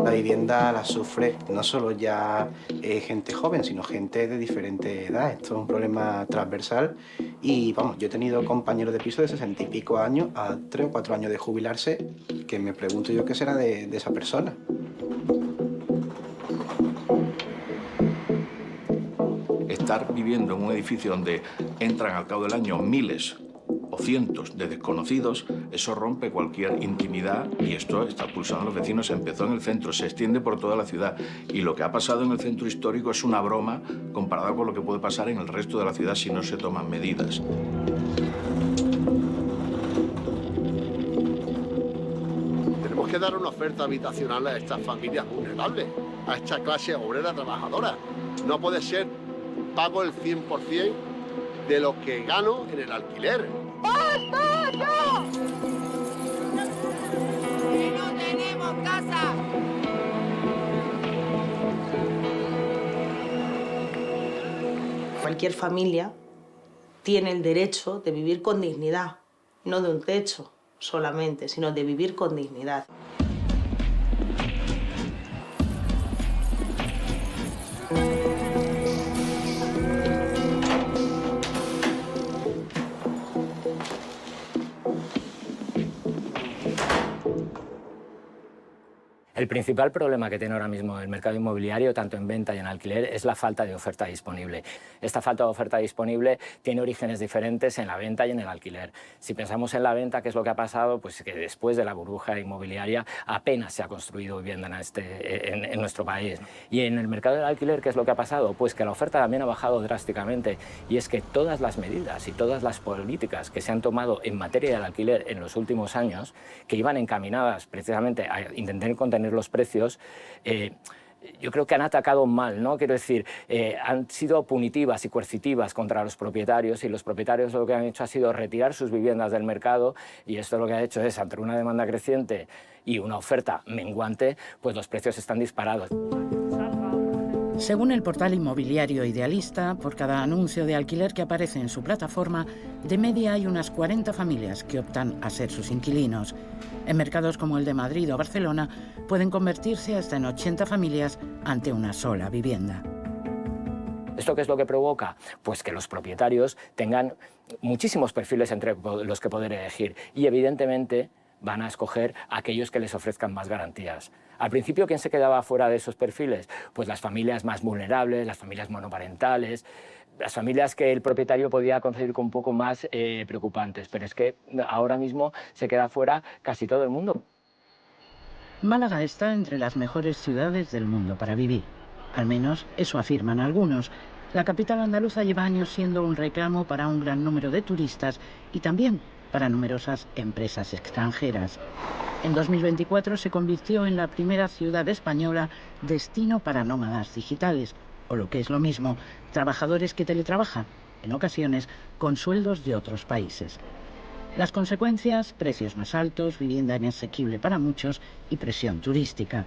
La vivienda la sufre no solo ya gente joven, sino gente de diferente edad. Esto es un problema transversal y, vamos, yo he tenido compañeros de piso de 60 y pico años a 3 o 4 años de jubilarse, que me pregunto yo qué será de esa persona. Estar viviendo en un edificio donde entran al cabo del año miles o cientos de desconocidos, eso rompe cualquier intimidad y esto está pulsando a los vecinos. Empezó en el centro, se extiende por toda la ciudad y lo que ha pasado en el centro histórico es una broma comparado con lo que puede pasar en el resto de la ciudad si no se toman medidas. Tenemos que dar una oferta habitacional a estas familias vulnerables, a esta clase obrera trabajadora. No puede ser pago el 100% de lo que gano en el alquiler. ¡Basta ya! ¡Que no tenemos casa! Cualquier familia tiene el derecho de vivir con dignidad, no de un techo solamente, sino de vivir con dignidad. El principal problema que tiene ahora mismo el mercado inmobiliario, tanto en venta y en alquiler, es la falta de oferta disponible. Esta falta de oferta disponible tiene orígenes diferentes en la venta y en el alquiler. Si pensamos en la venta, ¿qué es lo que ha pasado? Pues que después de la burbuja inmobiliaria apenas se ha construido vivienda en nuestro país. Y en el mercado del alquiler, ¿qué es lo que ha pasado? Pues que la oferta también ha bajado drásticamente y es que todas las medidas y todas las políticas que se han tomado en materia del alquiler en los últimos años, que iban encaminadas precisamente a intentar contener los precios, yo creo que han atacado mal, ¿no? Quiero decir, han sido punitivas y coercitivas contra los propietarios y los propietarios lo que han hecho ha sido retirar sus viviendas del mercado y esto lo que ha hecho es, ante una demanda creciente y una oferta menguante, pues los precios están disparados. Según el portal inmobiliario Idealista, por cada anuncio de alquiler que aparece en su plataforma, de media hay unas 40 familias que optan a ser sus inquilinos. En mercados como el de Madrid o Barcelona pueden convertirse hasta en 80 familias ante una sola vivienda. ¿Esto qué es lo que provoca? Pues que los propietarios tengan muchísimos perfiles entre los que poder elegir y evidentemente van a escoger aquellos que les ofrezcan más garantías. Al principio, ¿quién se quedaba fuera de esos perfiles? Pues las familias más vulnerables, las familias monoparentales, las familias que el propietario podía concebir con un poco más preocupantes. Pero es que ahora mismo se queda fuera casi todo el mundo. Málaga está entre las mejores ciudades del mundo para vivir. Al menos eso afirman algunos. La capital andaluza lleva años siendo un reclamo para un gran número de turistas y también para numerosas empresas extranjeras. En 2024 se convirtió en la primera ciudad española destino para nómadas digitales, o lo que es lo mismo, trabajadores que teletrabajan, en ocasiones con sueldos de otros países. Las consecuencias: precios más altos, vivienda inasequible para muchos y presión turística.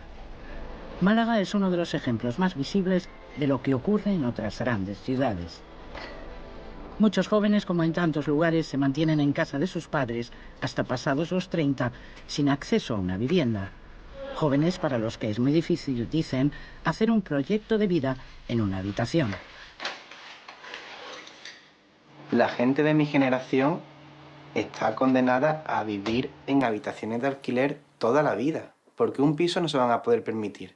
Málaga es uno de los ejemplos más visibles de lo que ocurre en otras grandes ciudades. Muchos jóvenes, como en tantos lugares, se mantienen en casa de sus padres hasta pasados los 30, sin acceso a una vivienda. Jóvenes para los que es muy difícil, dicen, hacer un proyecto de vida en una habitación. La gente de mi generación está condenada a vivir en habitaciones de alquiler toda la vida, porque un piso no se van a poder permitir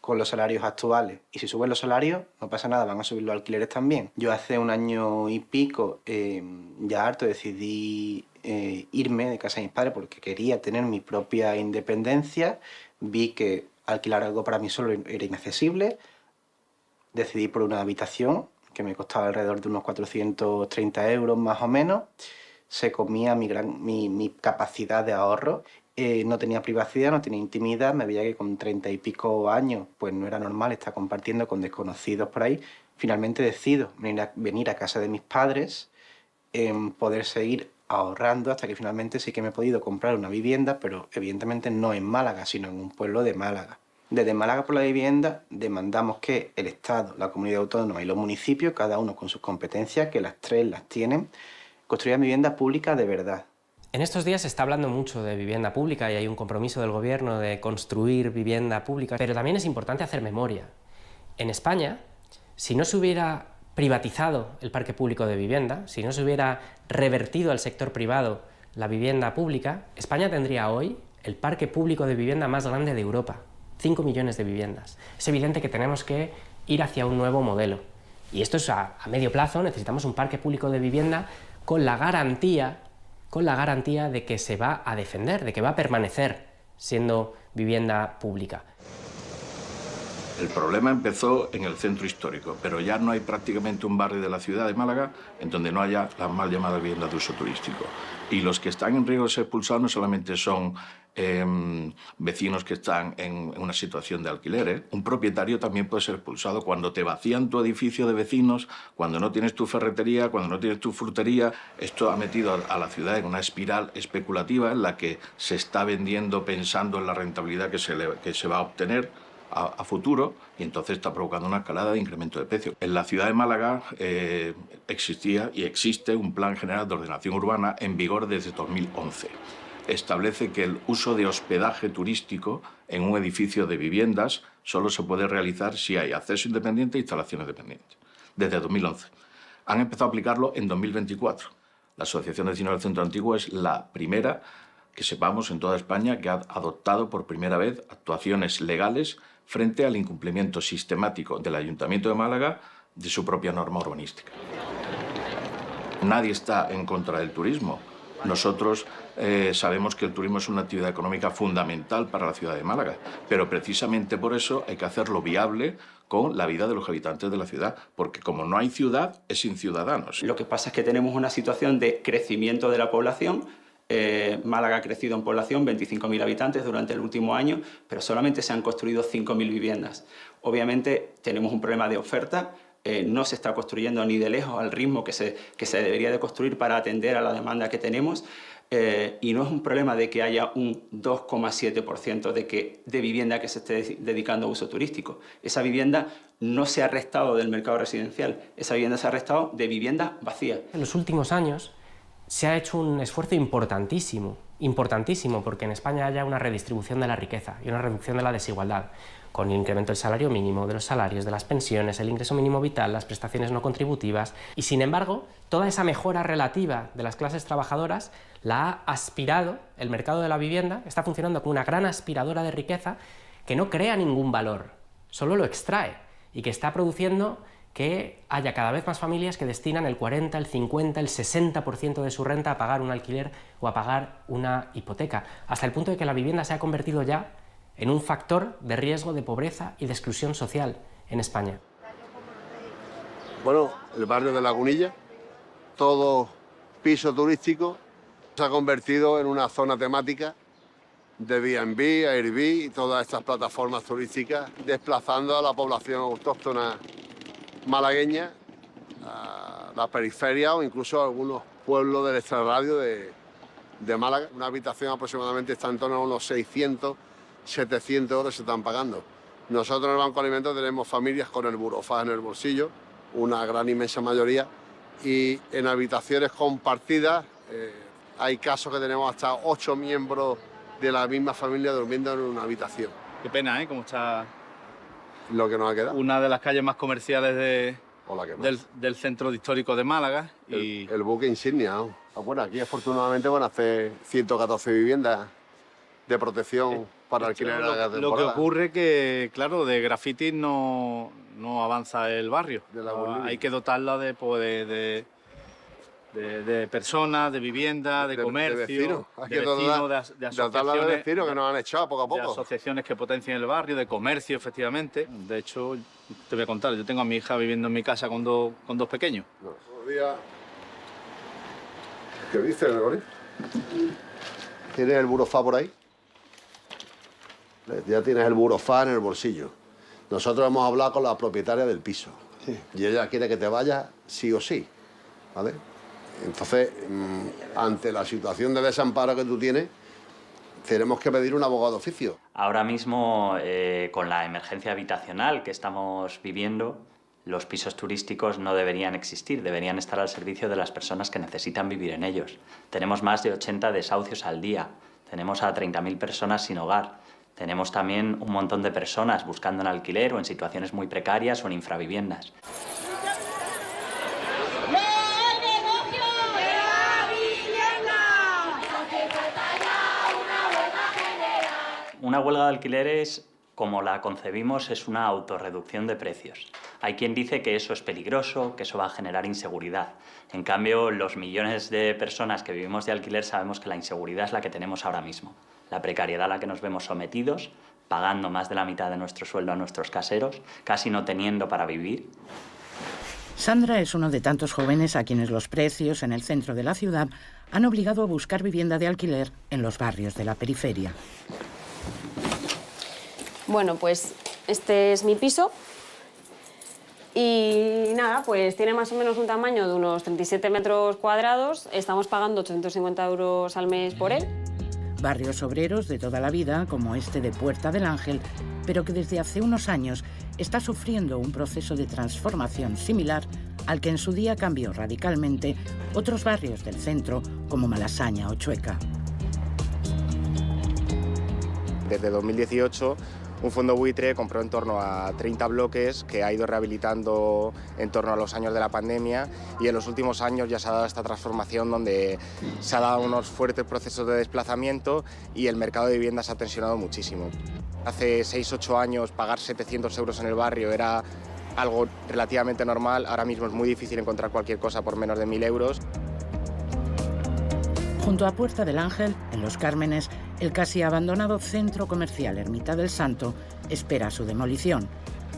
con los salarios actuales. Y si suben los salarios, no pasa nada, van a subir los alquileres también. Yo hace un año y pico, ya harto, decidí irme de casa de mis padres porque quería tener mi propia independencia. Vi que alquilar algo para mí solo era inaccesible. Decidí por una habitación que me costaba alrededor de unos 430 euros más o menos. Se comía mi capacidad de ahorro. No tenía privacidad, no tenía intimidad, me veía que con 30 y pico años pues no era normal estar compartiendo con desconocidos por ahí. Finalmente decido venir a casa de mis padres, poder seguir ahorrando hasta que finalmente sí que me he podido comprar una vivienda, pero evidentemente no en Málaga, sino en un pueblo de Málaga. Desde Málaga por la Vivienda demandamos que el Estado, la comunidad autónoma y los municipios, cada uno con sus competencias, que las tres las tienen, construyan viviendas públicas de verdad. En estos días se está hablando mucho de vivienda pública y hay un compromiso del Gobierno de construir vivienda pública, pero también es importante hacer memoria. En España, si no se hubiera privatizado el parque público de vivienda, si no se hubiera revertido al sector privado la vivienda pública, España tendría hoy el parque público de vivienda más grande de Europa, 5 millones de viviendas. Es evidente que tenemos que ir hacia un nuevo modelo. Y esto es a medio plazo, necesitamos un parque público de vivienda con la garantía de que se va a defender, de que va a permanecer siendo vivienda pública. El problema empezó en el centro histórico, pero ya no hay prácticamente un barrio de la ciudad de Málaga en donde no haya las mal llamadas viviendas de uso turístico. Y los que están en riesgo de ser expulsados no solamente son vecinos que están en una situación de alquiler. Un propietario también puede ser expulsado cuando te vacían tu edificio de vecinos, cuando no tienes tu ferretería, cuando no tienes tu frutería. Esto ha metido a la ciudad en una espiral especulativa en la que se está vendiendo pensando en la rentabilidad que se va a obtener a futuro, y entonces está provocando una escalada de incremento de precios. En la ciudad de Málaga existía y existe un plan general de ordenación urbana en vigor desde 2011. Establece que el uso de hospedaje turístico en un edificio de viviendas solo se puede realizar si hay acceso independiente e instalaciones dependientes. Desde 2011. Han empezado a aplicarlo en 2024. La Asociación de Vecinos del Centro Antiguo es la primera, que sepamos, en toda España, que ha adoptado por primera vez actuaciones legales frente al incumplimiento sistemático del Ayuntamiento de Málaga de su propia norma urbanística. Nadie está en contra del turismo. Nosotros sabemos que el turismo es una actividad económica fundamental para la ciudad de Málaga, pero precisamente por eso hay que hacerlo viable con la vida de los habitantes de la ciudad, porque como no hay ciudad, es sin ciudadanos. Lo que pasa es que tenemos una situación de crecimiento de la población. Málaga ha crecido en población 25.000 habitantes durante el último año, pero solamente se han construido 5.000 viviendas. Obviamente tenemos un problema de oferta, no se está construyendo ni de lejos al ritmo que se debería de construir para atender a la demanda que tenemos, y no es un problema de que haya un 2,7% de vivienda que se esté dedicando a uso turístico. Esa vivienda no se ha restado del mercado residencial, esa vivienda se ha restado de vivienda vacía. En los últimos años se ha hecho un esfuerzo importantísimo, porque en España haya una redistribución de la riqueza y una reducción de la desigualdad, con el incremento del salario mínimo, de los salarios, de las pensiones, el ingreso mínimo vital, las prestaciones no contributivas. Y sin embargo, toda esa mejora relativa de las clases trabajadoras la ha aspirado el mercado de la vivienda, está funcionando como una gran aspiradora de riqueza que no crea ningún valor, solo lo extrae, y que está produciendo que haya cada vez más familias que destinan el 40, el 50, el 60% de su renta a pagar un alquiler o a pagar una hipoteca, hasta el punto de que la vivienda se ha convertido ya en un factor de riesgo de pobreza y de exclusión social en España. Bueno, el barrio de Lagunilla, todo piso turístico, se ha convertido en una zona temática de B&B, Airbnb y todas estas plataformas turísticas, desplazando a la población autóctona malagueña a la periferia o incluso a algunos pueblos del extrarradio de Málaga. Una habitación aproximadamente está en torno a unos 600, 700 euros se están pagando. Nosotros en el Banco de Alimentos tenemos familias con el burofax en el bolsillo, una gran inmensa mayoría, y en habitaciones compartidas hay casos que tenemos hasta 8 miembros de la misma familia durmiendo en una habitación. Qué pena, ¿eh? Cómo está lo que nos ha quedado. Una de las calles más comerciales del centro histórico de Málaga. El buque insignia, ¿no? Bueno, aquí afortunadamente van a hacer 114 viviendas de protección para alquiler a la temporada. Lo que ocurre que, claro, de grafitis no avanza el barrio. Hay que dotarla de personas, de vivienda, de comercio, de vecinos, de asociaciones, de vecinos que nos han echado poco a poco. De asociaciones que potencien el barrio, de comercio, efectivamente. De hecho, te voy a contar, yo tengo a mi hija viviendo en mi casa con dos pequeños. Buenos días. ¿Qué dices, Gregorio? ¿Tienes el burofax por ahí? Ya tienes el burofax en el bolsillo. Nosotros hemos hablado con la propietaria del piso. Sí. Y ella quiere que te vayas sí o sí, ¿vale? Entonces, ante la situación de desamparo que tú tienes, tenemos que pedir un abogado de oficio. Ahora mismo, con la emergencia habitacional que estamos viviendo, los pisos turísticos no deberían existir, deberían estar al servicio de las personas que necesitan vivir en ellos. Tenemos más de 80 desahucios al día, tenemos a 30.000 personas sin hogar, tenemos también un montón de personas buscando en alquiler o en situaciones muy precarias o en infraviviendas. Una huelga de alquileres, como la concebimos, es una autorreducción de precios. Hay quien dice que eso es peligroso, que eso va a generar inseguridad. En cambio, los millones de personas que vivimos de alquiler sabemos que la inseguridad es la que tenemos ahora mismo. La precariedad a la que nos vemos sometidos, pagando más de la mitad de nuestro sueldo a nuestros caseros, casi no teniendo para vivir. Sandra es uno de tantos jóvenes a quienes los precios en el centro de la ciudad han obligado a buscar vivienda de alquiler en los barrios de la periferia. Bueno, pues este es mi piso y nada, pues tiene más o menos un tamaño de unos 37 metros cuadrados. Estamos pagando 850 euros al mes por él. Barrios obreros de toda la vida, como este de Puerta del Ángel, pero que desde hace unos años está sufriendo un proceso de transformación similar al que en su día cambió radicalmente otros barrios del centro, como Malasaña o Chueca. Desde 2018, un fondo buitre compró en torno a 30 bloques que ha ido rehabilitando en torno a los años de la pandemia, y en los últimos años ya se ha dado esta transformación donde se ha dado unos fuertes procesos de desplazamiento y el mercado de vivienda se ha tensionado muchísimo. Hace 6-8 años pagar 700 euros en el barrio era algo relativamente normal, ahora mismo es muy difícil encontrar cualquier cosa por menos de 1.000 euros. Junto a Puerta del Ángel, en Los Cármenes, el casi abandonado centro comercial Ermita del Santo espera su demolición.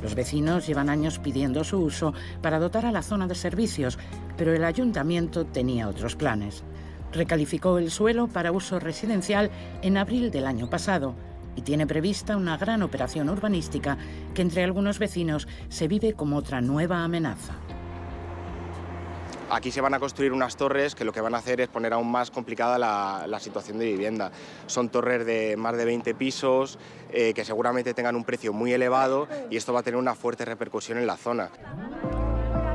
Los vecinos llevan años pidiendo su uso para dotar a la zona de servicios, pero el ayuntamiento tenía otros planes. Recalificó el suelo para uso residencial en abril del año pasado y tiene prevista una gran operación urbanística que entre algunos vecinos se vive como otra nueva amenaza. Aquí se van a construir unas torres que lo que van a hacer es poner aún más complicada la situación de vivienda. Son torres de más de 20 pisos que seguramente tengan un precio muy elevado y esto va a tener una fuerte repercusión en la zona.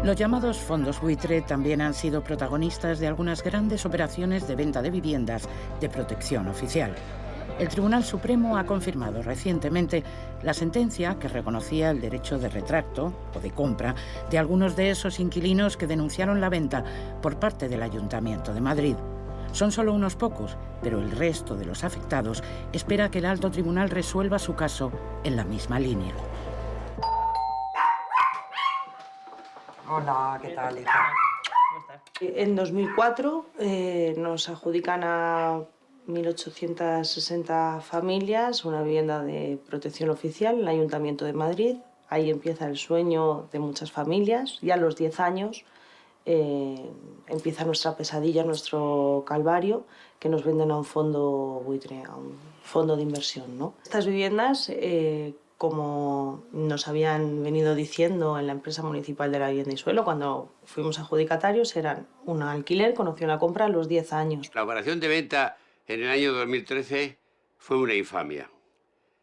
Los llamados fondos buitre también han sido protagonistas de algunas grandes operaciones de venta de viviendas de protección oficial. El Tribunal Supremo ha confirmado recientemente la sentencia que reconocía el derecho de retracto o de compra de algunos de esos inquilinos que denunciaron la venta por parte del Ayuntamiento de Madrid. Son solo unos pocos, pero el resto de los afectados espera que el alto tribunal resuelva su caso en la misma línea. Hola, ¿qué tal, hija? En 2004 nos adjudican a 1.860 familias una vivienda de protección oficial en el Ayuntamiento de Madrid. Ahí empieza el sueño de muchas familias. Ya a los 10 años empieza nuestra pesadilla, nuestro calvario, que nos venden a un fondo buitre, a un fondo de inversión, ¿no? Estas viviendas, como nos habían venido diciendo en la empresa municipal de la vivienda y suelo, cuando fuimos adjudicatarios, eran un alquiler con opción a compra a los 10 años. La operación de venta en el año 2013 fue una infamia.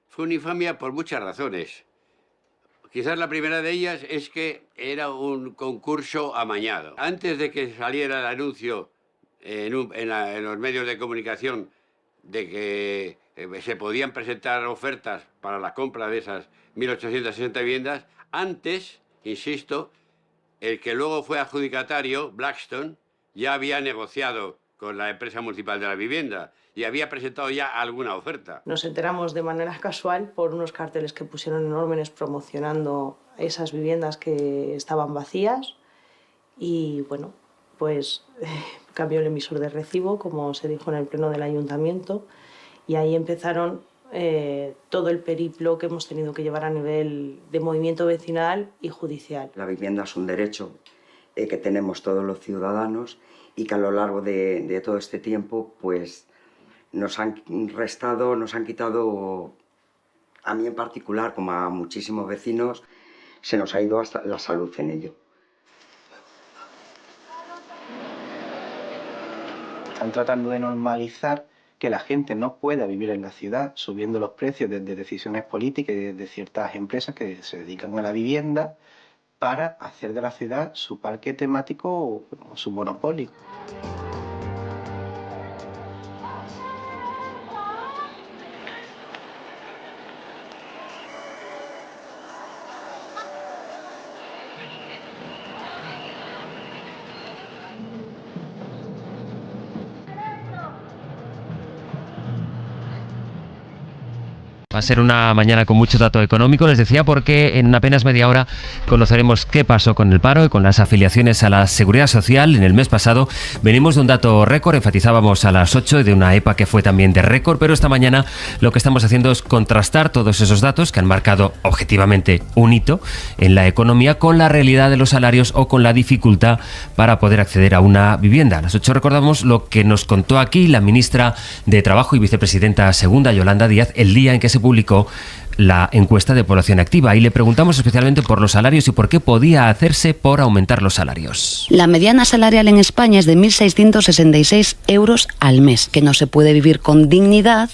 Fue una infamia por muchas razones. Quizás la primera de ellas es que era un concurso amañado. Antes de que saliera el anuncio en los medios de comunicación de que se podían presentar ofertas para la compra de esas 1.860 viviendas, antes, insisto, el que luego fue adjudicatario, Blackstone, ya había negociado con la empresa municipal de la vivienda y había presentado ya alguna oferta. Nos enteramos de manera casual por unos carteles que pusieron en Órdenes promocionando esas viviendas que estaban vacías y, bueno, pues cambió el emisor de recibo, como se dijo en el pleno del ayuntamiento, y ahí empezaron todo el periplo que hemos tenido que llevar a nivel de movimiento vecinal y judicial. La vivienda es un derecho que tenemos todos los ciudadanos y que a lo largo de todo este tiempo pues nos han restado, nos han quitado, a mí en particular, como a muchísimos vecinos, se nos ha ido hasta la salud en ello. Están tratando de normalizar que la gente no pueda vivir en la ciudad subiendo los precios desde decisiones políticas y desde ciertas empresas que se dedican a la vivienda para hacer de la ciudad su parque temático o su monopolio. Va a ser una mañana con mucho dato económico, les decía, porque en apenas media hora conoceremos qué pasó con el paro y con las afiliaciones a la Seguridad Social. En el mes pasado venimos de un dato récord, enfatizábamos a las 8 de una EPA que fue también de récord, pero esta mañana lo que estamos haciendo es contrastar todos esos datos que han marcado objetivamente un hito en la economía con la realidad de los salarios o con la dificultad para poder acceder a una vivienda. A las 8 recordamos lo que nos contó aquí la ministra de Trabajo y vicepresidenta segunda, Yolanda Díaz, el día en que se publicó la encuesta de población activa, y le preguntamos especialmente por los salarios y por qué podía hacerse por aumentar los salarios. La mediana salarial en España es de 1.666 euros al mes, que no se puede vivir con dignidad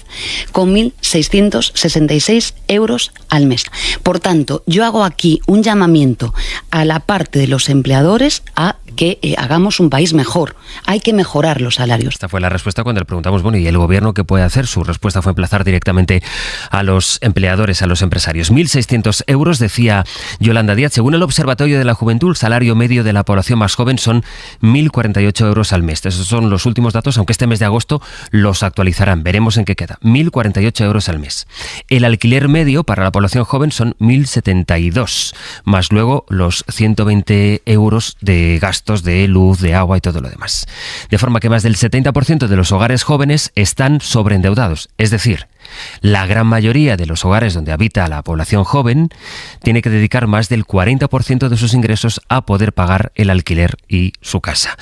con 1.666 euros al mes. Por tanto, yo hago aquí un llamamiento a la parte de los empleadores a que hagamos un país mejor. Hay que mejorar los salarios. Esta fue la respuesta cuando le preguntamos, bueno, ¿y el gobierno qué puede hacer? Su respuesta fue emplazar directamente a los empleadores, a los empresarios. 1.600 euros, decía Yolanda Díaz. Según el Observatorio de la Juventud, el salario medio de la población más joven son 1.048 euros al mes. Esos son los últimos datos, aunque este mes de agosto los actualizarán. Veremos en qué queda. 1.048 euros al mes. El alquiler medio para la población joven son 1.072, más luego los 120 euros de gastos de luz, de agua y todo lo demás. De forma que más del 70% de los hogares jóvenes están sobreendeudados. Es decir, la gran mayoría de los hogares donde habita la población joven tiene que dedicar más del 40% de sus ingresos a poder pagar el alquiler y su casa.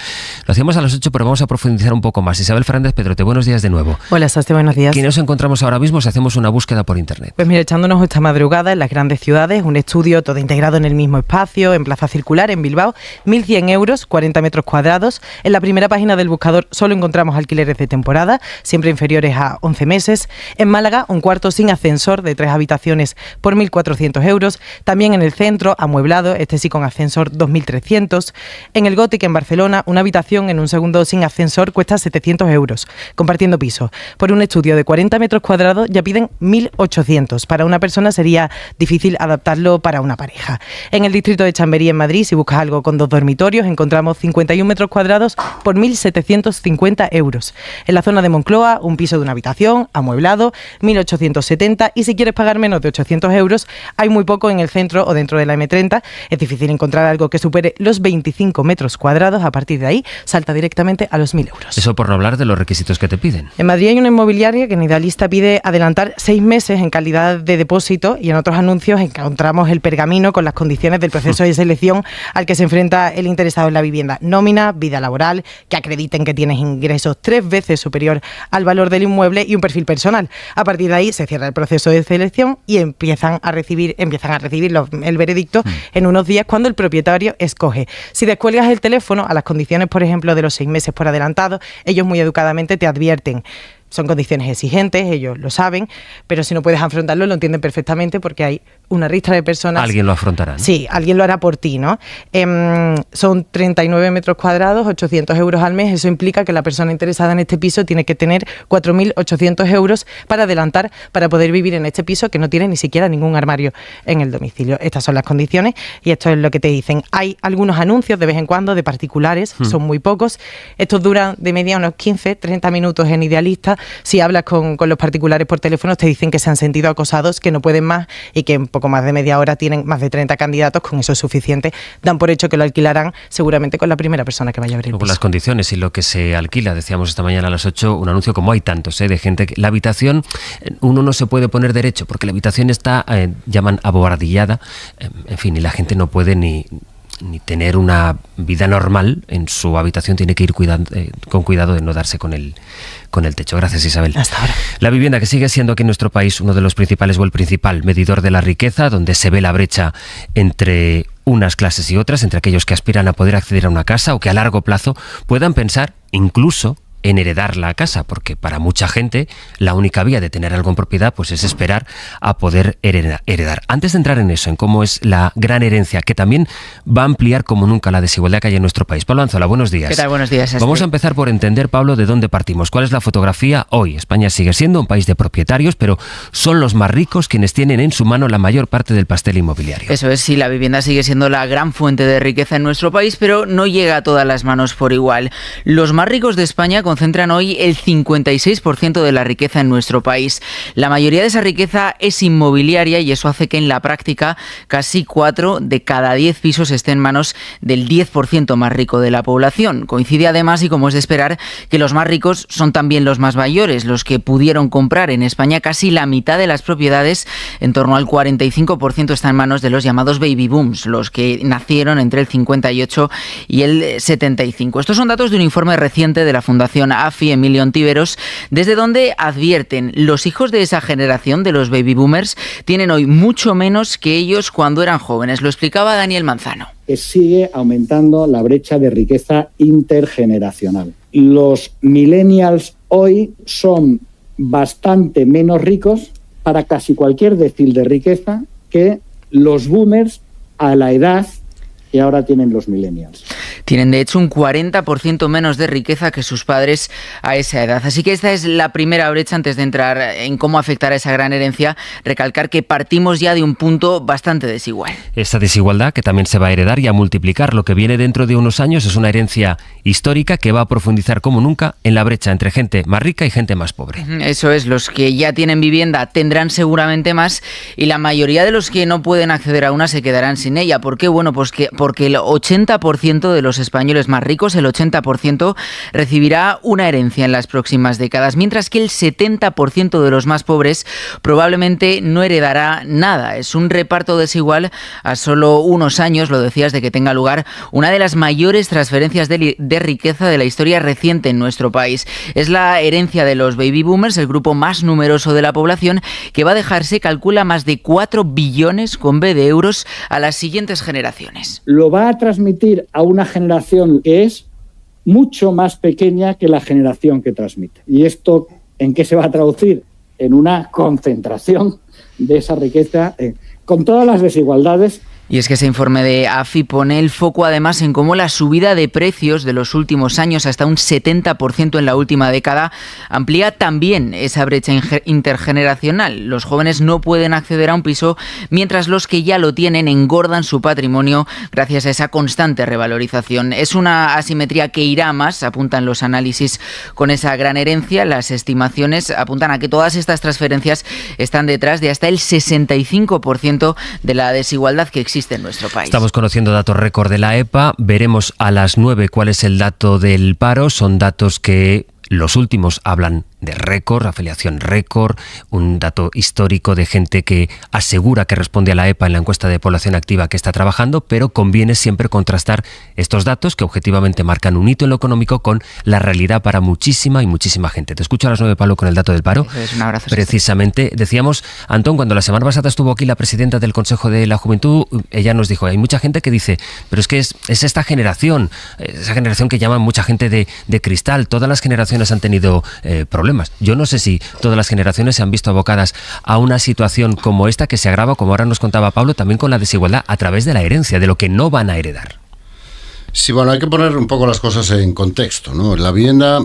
Lo hacíamos a las 8, pero vamos a profundizar un poco más. Isabel Fernández Pedrote, buenos días de nuevo. Hola, Sasti, buenos días. ¿Qué nos encontramos ahora mismo si hacemos una búsqueda por internet? Pues mira, echándonos esta madrugada en las grandes ciudades, un estudio todo integrado en el mismo espacio, en Plaza Circular, en Bilbao, 1.100 euros, 40 metros cuadrados. En la primera página del buscador solo encontramos alquileres de temporada, siempre inferiores a 11 meses. En Málaga, un cuarto sin ascensor de 3 habitaciones por 1.400 euros. También en el centro, amueblado, este sí con ascensor, 2.300. En el Gothic, en Barcelona, una habitación en un segundo sin ascensor cuesta 700 euros, compartiendo piso. Por un estudio de 40 metros cuadrados ya piden 1.800. Para una persona sería difícil adaptarlo para una pareja. En el distrito de Chamberí, en Madrid, si buscas algo con 2 dormitorios, encontramos 51 metros cuadrados por 1.750 euros. En la zona de Moncloa, un piso de una habitación, amueblado, 1.870, y si quieres pagar menos de 800 euros, hay muy poco en el centro o dentro de la M30. Es difícil encontrar algo que supere los 25 metros cuadrados. A partir de ahí, salta directamente a los 1.000 euros. Eso por no hablar de los requisitos que te piden. En Madrid hay una inmobiliaria que en Idealista pide adelantar 6 meses en calidad de depósito, y en otros anuncios encontramos el pergamino con las condiciones del proceso de selección al que se enfrenta el interesado en la vivienda: nómina, vida laboral, que acrediten que tienes ingresos 3 veces superior al valor del inmueble y un perfil personal. A partir de ahí se cierra el proceso de selección y empiezan a recibir el veredicto en unos días, cuando el propietario escoge. Si descuelgas el teléfono a las condiciones, por ejemplo, de los 6 meses por adelantado, ellos muy educadamente te advierten. Son condiciones exigentes, ellos lo saben, pero si no puedes afrontarlo, lo entienden perfectamente, porque hay una ristra de personas. Alguien lo afrontará, ¿no? Sí, alguien lo hará por ti, ¿no? Son 39 metros cuadrados, 800 euros al mes. Eso implica que la persona interesada en este piso tiene que tener 4.800 euros para adelantar, para poder vivir en este piso, que no tiene ni siquiera ningún armario en el domicilio. Estas son las condiciones y esto es lo que te dicen. Hay algunos anuncios de vez en cuando de particulares, son muy pocos. Estos duran de media unos 15, 30 minutos en Idealista. Si hablas con los particulares por teléfono, te dicen que se han sentido acosados, que no pueden más y que en poco más de media hora tienen más de 30 candidatos. Con eso es suficiente. Dan por hecho que lo alquilarán seguramente con la primera persona que vaya a abrir el piso. Con las condiciones y lo que se alquila, decíamos esta mañana a las 8, un anuncio como hay tantos, de gente que la habitación, uno no se puede poner derecho porque la habitación está, llaman abobardillada, en fin, y la gente no puede ni tener una vida normal en su habitación, tiene que ir con cuidado de no darse con el techo. Gracias, Isabel. Hasta ahora. La vivienda, que sigue siendo aquí en nuestro país uno de los principales o el principal medidor de la riqueza, donde se ve la brecha entre unas clases y otras, entre aquellos que aspiran a poder acceder a una casa o que a largo plazo puedan pensar incluso en heredar la casa, porque para mucha gente la única vía de tener algo en propiedad pues es esperar a poder heredar. Antes de entrar en eso, en cómo es la gran herencia, que también va a ampliar como nunca la desigualdad que hay en nuestro país. Pablo Anzola, buenos días. ¿Qué tal? Buenos días. Vamos a empezar por entender, Pablo, de dónde partimos. ¿Cuál es la fotografía hoy? España sigue siendo un país de propietarios, pero son los más ricos quienes tienen en su mano la mayor parte del pastel inmobiliario. Eso es, sí, la vivienda sigue siendo la gran fuente de riqueza en nuestro país, pero no llega a todas las manos por igual. Los más ricos de España concentran hoy el 56% de la riqueza en nuestro país. La mayoría de esa riqueza es inmobiliaria y eso hace que en la práctica casi 4 de cada 10 pisos estén en manos del 10% más rico de la población. Coincide además, y como es de esperar, que los más ricos son también los más mayores, los que pudieron comprar en España casi la mitad de las propiedades, en torno al 45% está en manos de los llamados baby booms, los que nacieron entre el 58 y el 75. Estos son datos de un informe reciente de la Fundación AFI Emilio Ontiveros, desde donde advierten: los hijos de esa generación de los baby boomers tienen hoy mucho menos que ellos cuando eran jóvenes. Lo explicaba Daniel Manzano. Sigue aumentando la brecha de riqueza intergeneracional. Los millennials hoy son bastante menos ricos para casi cualquier decil de riqueza que los boomers a la edad que ahora tienen los millennials. Tienen de hecho un 40% menos de riqueza que sus padres a esa edad. Así que esta es la primera brecha. Antes de entrar en cómo afectará esa gran herencia, recalcar que partimos ya de un punto bastante desigual. Esa desigualdad que también se va a heredar y a multiplicar. Lo que viene dentro de unos años es una herencia histórica que va a profundizar como nunca en la brecha entre gente más rica y gente más pobre. Eso es, los que ya tienen vivienda tendrán seguramente más y la mayoría de los que no pueden acceder a una se quedarán sin ella. ¿Por qué? Bueno, pues porque el 80% de los españoles más ricos, el 80%, recibirá una herencia en las próximas décadas, mientras que el 70% de los más pobres probablemente no heredará nada. Es un reparto desigual a solo unos años, lo decías, de que tenga lugar una de las mayores transferencias de riqueza de la historia reciente en nuestro país. Es la herencia de los baby boomers, el grupo más numeroso de la población, que va a dejar, se calcula, más de 4 billones con B de euros a las siguientes generaciones. Lo va a transmitir a una generación que es mucho más pequeña que la generación que transmite. ¿Y esto en qué se va a traducir? En una concentración de esa riqueza, con todas las desigualdades. Y es que ese informe de AFI pone el foco además en cómo la subida de precios de los últimos años, hasta un 70% en la última década, amplía también esa brecha intergeneracional. Los jóvenes no pueden acceder a un piso, mientras los que ya lo tienen engordan su patrimonio gracias a esa constante revalorización. Es una asimetría que irá más, apuntan los análisis con esa gran herencia. Las estimaciones apuntan a que todas estas transferencias están detrás de hasta el 65% de la desigualdad que existe en nuestro país. Estamos conociendo datos récord de la EPA. Veremos a las 9 cuál es el dato del paro. Son datos que los últimos hablan de récord, afiliación récord, un dato histórico de gente que asegura que responde a la EPA en la encuesta de población activa que está trabajando, pero conviene siempre contrastar estos datos que objetivamente marcan un hito en lo económico con la realidad para muchísima y muchísima gente. Te escucho a las 9, Pablo, con el dato del paro. Un abrazo. Precisamente, decíamos, Antón, cuando la semana pasada estuvo aquí la presidenta del Consejo de la Juventud, ella nos dijo, hay mucha gente que dice, pero es que es esta generación, esa generación que llaman mucha gente de cristal, todas las generaciones han tenido problemas. Yo no sé si todas las generaciones se han visto abocadas a una situación como esta, que se agrava, como ahora nos contaba Pablo, también con la desigualdad a través de la herencia, de lo que no van a heredar. Sí, bueno, hay que poner un poco las cosas en contexto, ¿no? La vivienda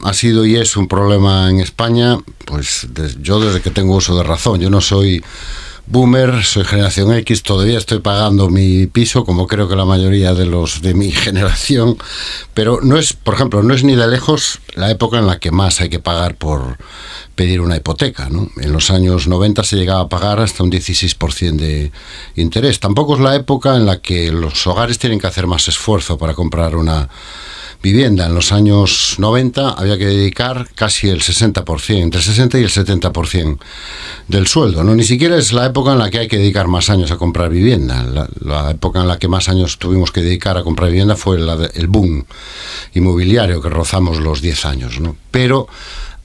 ha sido y es un problema en España, pues yo desde que tengo uso de razón. Yo no soy boomer, soy generación X, todavía estoy pagando mi piso, como creo que la mayoría de los de mi generación, pero no es, por ejemplo, no es ni de lejos la época en la que más hay que pagar por pedir una hipoteca, ¿no? En los años 90 se llegaba a pagar hasta un 16% de interés. Tampoco es la época en la que los hogares tienen que hacer más esfuerzo para comprar una vivienda. En los años 90 había que dedicar casi el 60%, entre el 60 y el 70% del sueldo, ¿no? Ni siquiera es la época en la que hay que dedicar más años a comprar vivienda. La época en la que más años tuvimos que dedicar a comprar vivienda fue el boom inmobiliario, que rozamos los 10 años, ¿no? Pero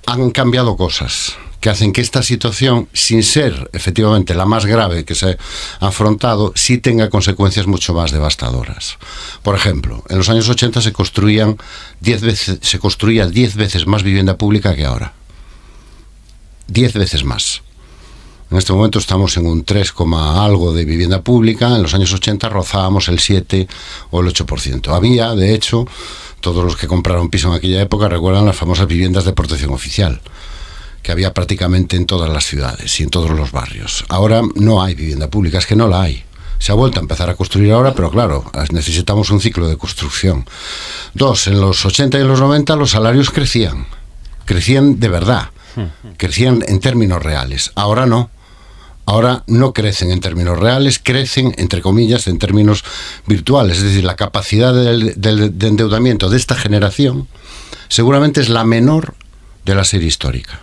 han cambiado cosas que hacen que esta situación, sin ser efectivamente la más grave que se ha afrontado, sí tenga consecuencias mucho más devastadoras. Por ejemplo, en los años 80 se construía 10 veces más vivienda pública que ahora. 10 veces más. En este momento estamos en un 3, algo de vivienda pública. En los años 80 rozábamos el 7 o el 8%. Había, de hecho, todos los que compraron piso en aquella época recuerdan las famosas viviendas de protección oficial, que había prácticamente en todas las ciudades y en todos los barrios. Ahora no hay vivienda pública, es que no la hay. Se ha vuelto a empezar a construir ahora, pero claro, necesitamos un ciclo de construcción. 2, en los 80 y en los 90 los salarios crecían de verdad, crecían en términos reales. Ahora no. Ahora no crecen en términos reales, crecen, entre comillas, en términos virtuales. Es decir, la capacidad de endeudamiento de esta generación seguramente es la menor de la serie histórica.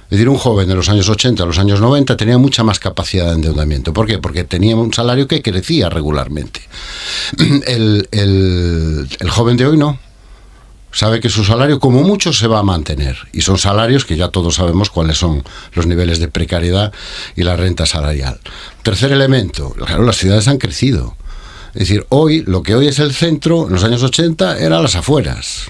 Es decir, un joven de los años 80 a los años 90 tenía mucha más capacidad de endeudamiento. ¿Por qué? Porque tenía un salario que crecía regularmente. El joven de hoy no. Sabe que su salario como mucho se va a mantener, y son salarios que ya todos sabemos cuáles son los niveles de precariedad y la renta salarial. Tercer elemento, claro, las ciudades han crecido. Es decir, hoy, lo que hoy es el centro, en los años 80 eran las afueras.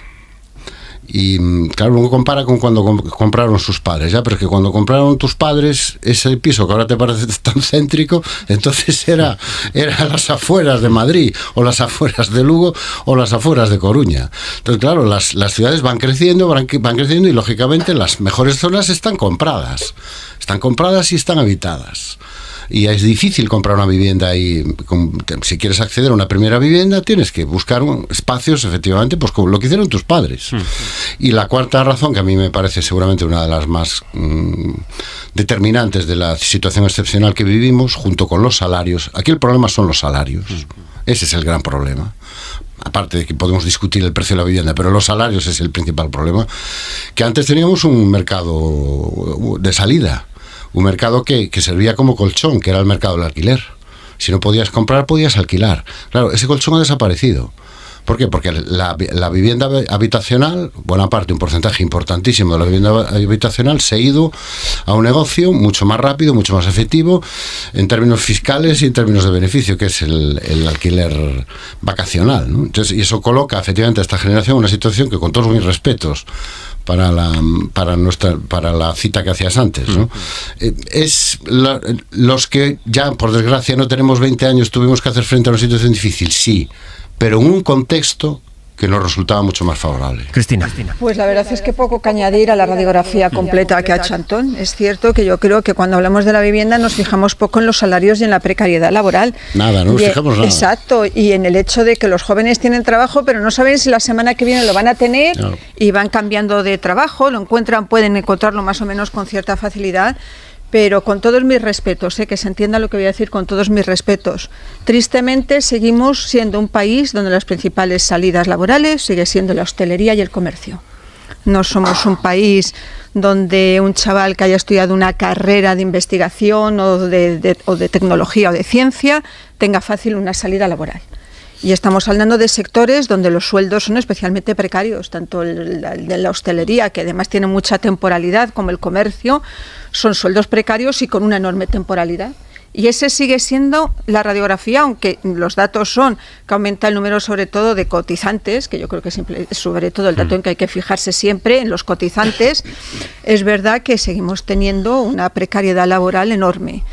Y claro, uno compara con cuando compraron sus padres, ya, pero es que cuando compraron tus padres ese piso que ahora te parece tan céntrico, entonces era las afueras de Madrid, o las afueras de Lugo, o las afueras de Coruña. Entonces, claro, las ciudades van creciendo y lógicamente las mejores zonas están compradas y están habitadas. Y es difícil comprar una vivienda y si quieres acceder a una primera vivienda tienes que buscar espacios, efectivamente, pues como lo que hicieron tus padres. Y la cuarta razón, que a mí me parece seguramente una de las más determinantes de la situación excepcional que vivimos, junto con los salarios. Aquí el problema son los salarios. Ese es el gran problema. Aparte de que podemos discutir el precio de la vivienda, pero los salarios es el principal problema. Que antes teníamos un mercado de salida. Un mercado que servía como colchón, que era el mercado del alquiler. Si no podías comprar, podías alquilar. Claro, ese colchón ha desaparecido. ¿Por qué? Porque la vivienda habitacional, buena parte, un porcentaje importantísimo de la vivienda habitacional se ha ido a un negocio mucho más rápido, mucho más efectivo, en términos fiscales y en términos de beneficio, que es el alquiler vacacional, ¿no? Entonces, y eso coloca efectivamente a esta generación en una situación que, con todos mis respetos para la cita que hacías antes, ¿no? Los que ya, por desgracia, no tenemos 20 años, tuvimos que hacer frente a una situación difícil, sí, pero en un contexto que nos resultaba mucho más favorable. Cristina. Pues la verdad es que poco que añadir a la radiografía completa que ha hecho Antón. Es cierto que yo creo que cuando hablamos de la vivienda nos fijamos poco en los salarios y en la precariedad laboral. Nada, no nos fijamos nada. Exacto, y en el hecho de que los jóvenes tienen trabajo, pero no saben si la semana que viene lo van a tener, claro, y van cambiando de trabajo, pueden encontrarlo más o menos con cierta facilidad. Pero con todos mis respetos, que se entienda lo que voy a decir, con todos mis respetos, tristemente seguimos siendo un país donde las principales salidas laborales sigue siendo la hostelería y el comercio. No somos un país donde un chaval que haya estudiado una carrera de investigación o de tecnología o de ciencia tenga fácil una salida laboral. Y estamos hablando de sectores donde los sueldos son especialmente precarios, tanto el de la hostelería, que además tiene mucha temporalidad, como el comercio, son sueldos precarios y con una enorme temporalidad. Y ese sigue siendo la radiografía, aunque los datos son que aumenta el número sobre todo de cotizantes, que yo creo que es sobre todo el dato en que hay que fijarse siempre, en los cotizantes. Es verdad que seguimos teniendo una precariedad laboral enorme.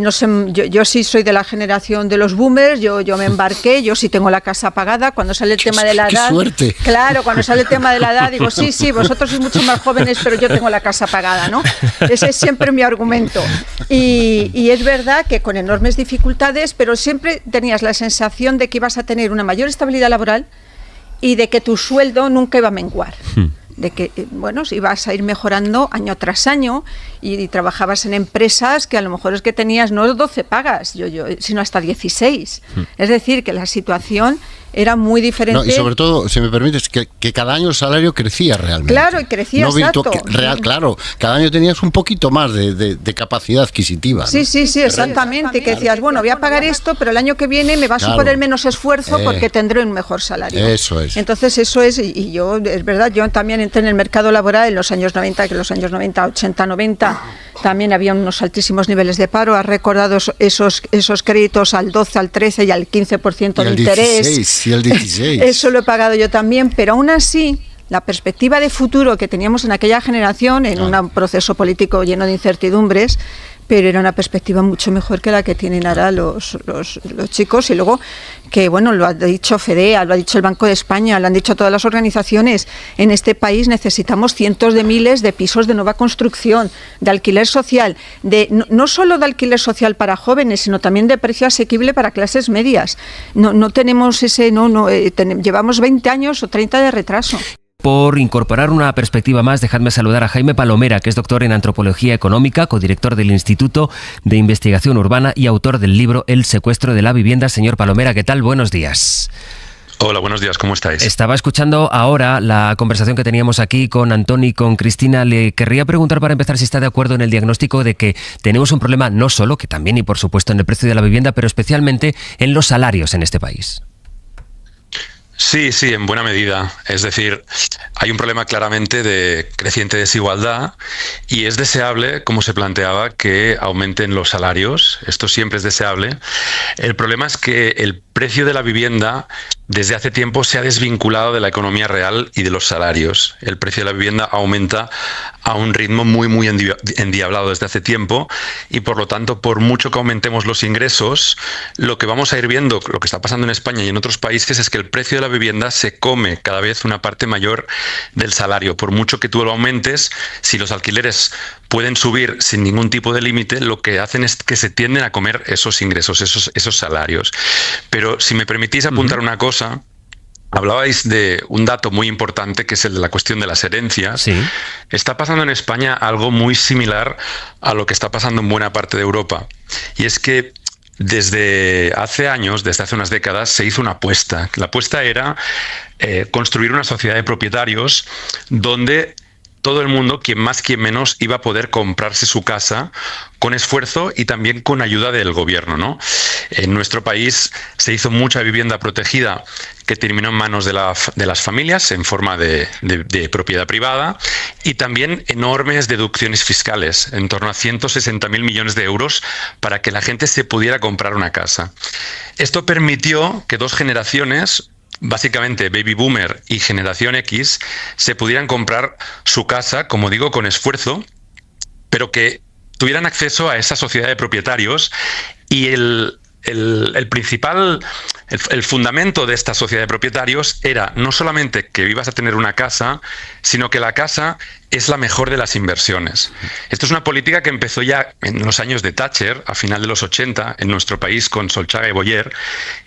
No sé, yo sí soy de la generación de los boomers, yo me embarqué, yo sí tengo la casa pagada. Cuando sale el tema de la edad, ¡qué suerte! Claro, cuando sale el tema de la edad digo, sí, vosotros sois mucho más jóvenes, pero yo tengo la casa pagada, ¿no? Ese es siempre mi argumento. Y es verdad que con enormes dificultades, pero siempre tenías la sensación de que ibas a tener una mayor estabilidad laboral y de que tu sueldo nunca iba a menguar. De que, bueno, ibas a ir mejorando año tras año y trabajabas en empresas que a lo mejor es que tenías no 12 pagas, sino hasta 16. Es decir, que la situación era muy diferente. No, y sobre todo, si me permites, que cada año el salario crecía realmente. Claro, y crecía, no exacto. Claro, cada año tenías un poquito más de capacidad adquisitiva. Sí, ¿no? sí, exactamente. Que decías, bueno, voy a pagar esto, pero el año que viene me va a suponer menos esfuerzo porque tendré un mejor salario. Eso es. Entonces, eso es, y yo, es verdad, yo también entré en el mercado laboral en los años 90, que en los años 90, 80, 90, también había unos altísimos niveles de paro. Has recordado esos créditos al 12, al 13 y al 15% de interés. 16, y el 16. Eso lo he pagado yo también, pero aún así, la perspectiva de futuro que teníamos en aquella generación, en un proceso político lleno de incertidumbres, pero era una perspectiva mucho mejor que la que tienen ahora los chicos. Y luego, que bueno, lo ha dicho FEDEA, lo ha dicho el Banco de España, lo han dicho todas las organizaciones, en este país necesitamos cientos de miles de pisos de nueva construcción, de alquiler social, no solo de alquiler social para jóvenes, sino también de precio asequible para clases medias. No tenemos llevamos 20 años o 30 de retraso. Por incorporar una perspectiva más, dejadme saludar a Jaime Palomera, que es doctor en Antropología Económica, codirector del Instituto de Investigación Urbana y autor del libro El secuestro de la vivienda. Señor Palomera, ¿qué tal? Buenos días. Hola, buenos días, ¿cómo estáis? Estaba escuchando ahora la conversación que teníamos aquí con Antón y con Cristina. Le querría preguntar para empezar si está de acuerdo en el diagnóstico de que tenemos un problema no solo, que también y por supuesto en el precio de la vivienda, pero especialmente en los salarios en este país. Sí, en buena medida. Es decir, hay un problema claramente de creciente desigualdad y es deseable, como se planteaba, que aumenten los salarios. Esto siempre es deseable. El problema es que el precio de la vivienda desde hace tiempo se ha desvinculado de la economía real y de los salarios. El precio de la vivienda aumenta a un ritmo muy endiablado desde hace tiempo y por lo tanto, por mucho que aumentemos los ingresos, lo que vamos a ir viendo, lo que está pasando en España y en otros países, es que el precio de la vivienda se come cada vez una parte mayor del salario. Por mucho que tú lo aumentes, si los alquileres pueden subir sin ningún tipo de límite, lo que hacen es que se tienden a comer esos ingresos, esos salarios. Pero si me permitís apuntar una cosa, hablabais de un dato muy importante que es el de la cuestión de las herencias. Sí. Está pasando en España algo muy similar a lo que está pasando en buena parte de Europa. Y es que desde hace años, desde hace unas décadas, se hizo una apuesta. La apuesta era construir una sociedad de propietarios donde todo el mundo, quien más, quien menos, iba a poder comprarse su casa con esfuerzo y también con ayuda del gobierno, ¿no? En nuestro país se hizo mucha vivienda protegida que terminó en manos de las familias en forma de propiedad privada y también enormes deducciones fiscales, en torno a 160.000 millones de euros para que la gente se pudiera comprar una casa. Esto permitió que dos generaciones, básicamente Baby Boomer y Generación X, se pudieran comprar su casa, como digo, con esfuerzo, pero que tuvieran acceso a esa sociedad de propietarios y el fundamento de esta sociedad de propietarios era no solamente que ibas a tener una casa, sino que la casa es la mejor de las inversiones. Esto es una política que empezó ya en los años de Thatcher, a final de los 80, en nuestro país con Solchaga y Boyer,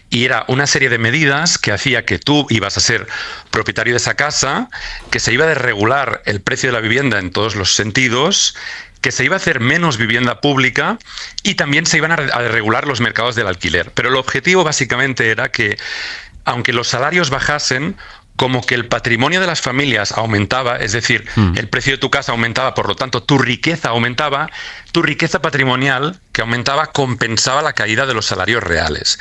y era una serie de medidas que hacía que tú ibas a ser propietario de esa casa, que se iba a desregular el precio de la vivienda en todos los sentidos, que se iba a hacer menos vivienda pública y también se iban a regular los mercados del alquiler. Pero el objetivo básicamente era que, aunque los salarios bajasen, como que el patrimonio de las familias aumentaba, es decir, el precio de tu casa aumentaba, por lo tanto tu riqueza aumentaba, tu riqueza patrimonial que aumentaba compensaba la caída de los salarios reales.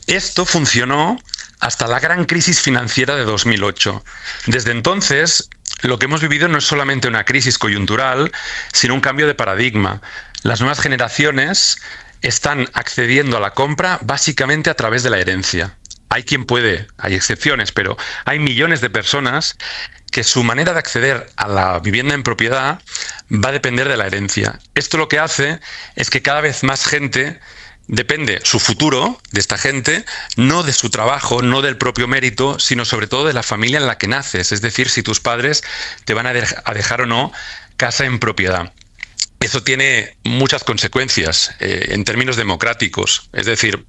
Esto funcionó hasta la gran crisis financiera de 2008. Desde entonces, lo que hemos vivido no es solamente una crisis coyuntural, sino un cambio de paradigma. Las nuevas generaciones están accediendo a la compra básicamente a través de la herencia. Hay quien puede, hay excepciones, pero hay millones de personas que su manera de acceder a la vivienda en propiedad va a depender de la herencia. Esto lo que hace es que cada vez más gente depende su futuro de esta gente, no de su trabajo, no del propio mérito, sino sobre todo de la familia en la que naces. Es decir, si tus padres te van a dejar o no casa en propiedad. Eso tiene muchas consecuencias en términos democráticos. Es decir,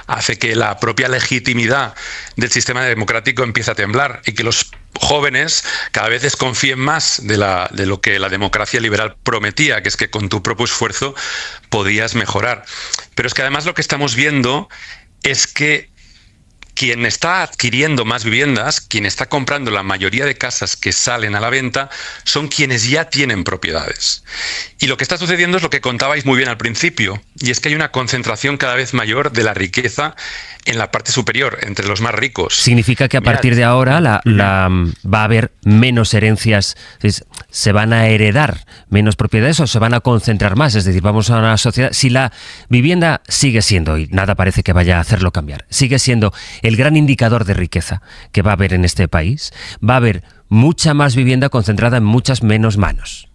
hace que la propia legitimidad del sistema democrático empiece a temblar y que los jóvenes cada vez desconfíen más de lo que la democracia liberal prometía, que es que con tu propio esfuerzo podías mejorar. Pero es que además lo que estamos viendo es que quien está adquiriendo más viviendas, quien está comprando la mayoría de casas que salen a la venta, son quienes ya tienen propiedades. Y lo que está sucediendo es lo que contabais muy bien al principio, y es que hay una concentración cada vez mayor de la riqueza en la parte superior, entre los más ricos. Significa que a partir de ahora va a haber menos herencias, se van a heredar menos propiedades o se van a concentrar más. Es decir, vamos a una sociedad, si la vivienda sigue siendo, y nada parece que vaya a hacerlo cambiar, sigue siendo el gran indicador de riqueza que va a haber en este país, va a haber mucha más vivienda concentrada en muchas menos manos.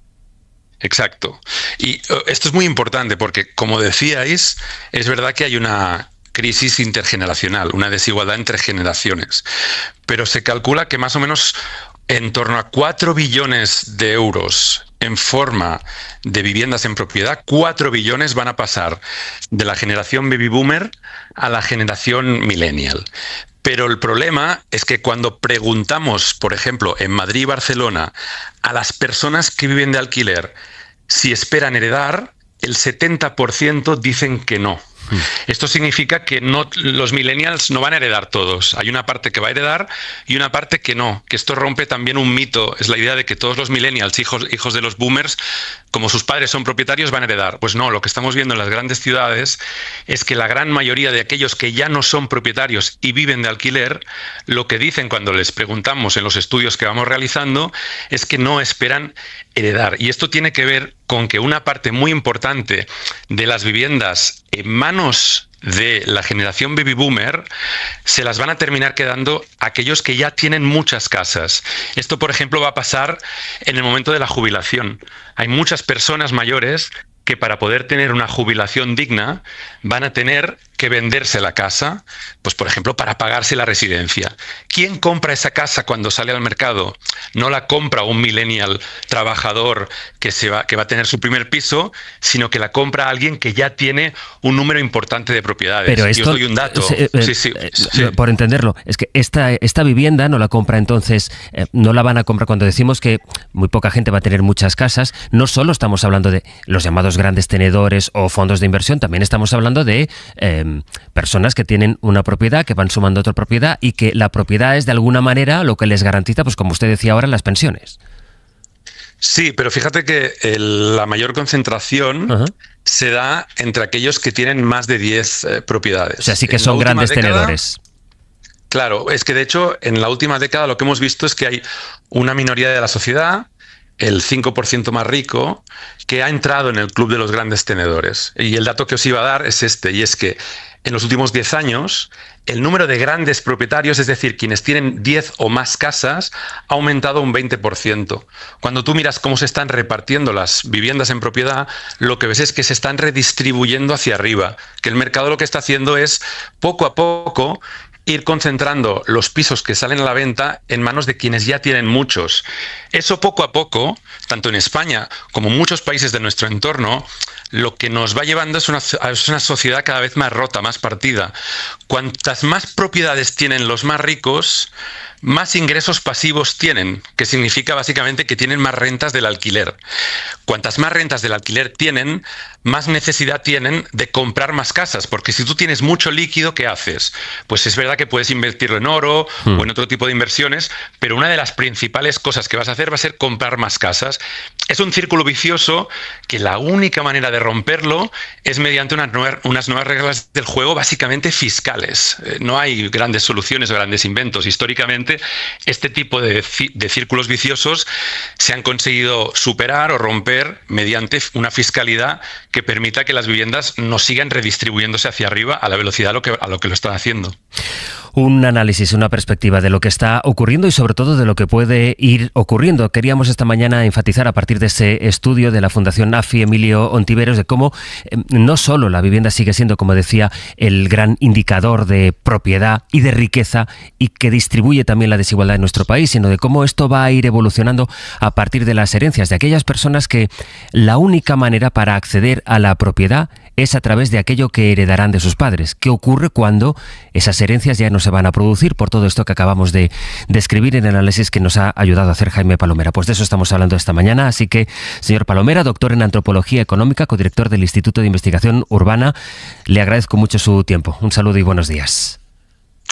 Exacto. Y esto es muy importante porque, como decíais, es verdad que hay una crisis intergeneracional, una desigualdad entre generaciones. Pero se calcula que más o menos en torno a 4 billones de euros en forma de viviendas en propiedad, 4 billones van a pasar de la generación baby boomer a la generación millennial. Pero el problema es que cuando preguntamos, por ejemplo, en Madrid y Barcelona, a las personas que viven de alquiler si esperan heredar, el 70% dicen que no. Esto significa que los millennials no van a heredar todos. Hay una parte que va a heredar y una parte que no. Que esto rompe también un mito. Es la idea de que todos los millennials, hijos de los boomers, como sus padres son propietarios, van a heredar. Pues no, lo que estamos viendo en las grandes ciudades es que la gran mayoría de aquellos que ya no son propietarios y viven de alquiler, lo que dicen cuando les preguntamos en los estudios que vamos realizando es que no esperan heredar. Y esto tiene que ver con que una parte muy importante de las viviendas en manos de la generación baby boomer se las van a terminar quedando aquellos que ya tienen muchas casas. Esto, por ejemplo, va a pasar en el momento de la jubilación. Hay muchas personas mayores que para poder tener una jubilación digna van a tener que venderse la casa, pues por ejemplo para pagarse la residencia. ¿Quién compra esa casa cuando sale al mercado? No la compra un millennial trabajador que va a tener su primer piso, sino que la compra alguien que ya tiene un número importante de propiedades. Pero esto, yo os doy un dato. Sí. Por entenderlo, es que esta vivienda no la compra entonces, no la van a comprar cuando decimos que muy poca gente va a tener muchas casas. No solo estamos hablando de los llamados grandes tenedores o fondos de inversión, también estamos hablando de personas que tienen una propiedad, que van sumando otra propiedad y que la propiedad es de alguna manera lo que les garantiza, pues como usted decía ahora, las pensiones. Sí, pero fíjate que la mayor concentración se da entre aquellos que tienen más de 10 propiedades. O sea, sí que son grandes tenedores. Claro, es que de hecho en la última década lo que hemos visto es que hay una minoría de la sociedad, el 5% más rico, que ha entrado en el club de los grandes tenedores. Y el dato que os iba a dar es este, y es que en los últimos 10 años el número de grandes propietarios, es decir, quienes tienen 10 o más casas, ha aumentado un 20%. Cuando tú miras cómo se están repartiendo las viviendas en propiedad, lo que ves es que se están redistribuyendo hacia arriba, que el mercado lo que está haciendo es, poco a poco, ir concentrando los pisos que salen a la venta en manos de quienes ya tienen muchos. Eso poco a poco, tanto en España como en muchos países de nuestro entorno, lo que nos va llevando es una sociedad cada vez más rota, más partida. Cuantas más propiedades tienen los más ricos, más ingresos pasivos tienen, que significa básicamente que tienen más rentas del alquiler. Cuantas más rentas del alquiler tienen, más necesidad tienen de comprar más casas, porque si tú tienes mucho líquido, ¿qué haces? Pues es verdad que puedes invertirlo en oro o en otro tipo de inversiones, pero una de las principales cosas que vas a hacer va a ser comprar más casas. Es un círculo vicioso que la única manera de romperlo es mediante unas nuevas reglas del juego, básicamente fiscales. No hay grandes soluciones o grandes inventos. Históricamente, este tipo de círculos viciosos se han conseguido superar o romper mediante una fiscalidad que permita que las viviendas no sigan redistribuyéndose hacia arriba a la velocidad a lo que lo están haciendo. Un análisis, una perspectiva de lo que está ocurriendo y sobre todo de lo que puede ir ocurriendo. Queríamos esta mañana enfatizar a partir de ese estudio de la Fundación AFI, Emilio Ontiveros, de cómo no solo la vivienda sigue siendo, como decía, el gran indicador de propiedad y de riqueza y que distribuye también la desigualdad en nuestro país, sino de cómo esto va a ir evolucionando a partir de las herencias de aquellas personas que la única manera para acceder a la propiedad es a través de aquello que heredarán de sus padres. ¿Qué ocurre cuando esas herencias ya no se van a producir? Por todo esto que acabamos de describir en el análisis que nos ha ayudado a hacer Jaime Palomera. Pues de eso estamos hablando esta mañana. Así que, señor Palomera, doctor en Antropología Económica, codirector del Instituto de Investigación Urbana, le agradezco mucho su tiempo. Un saludo y buenos días.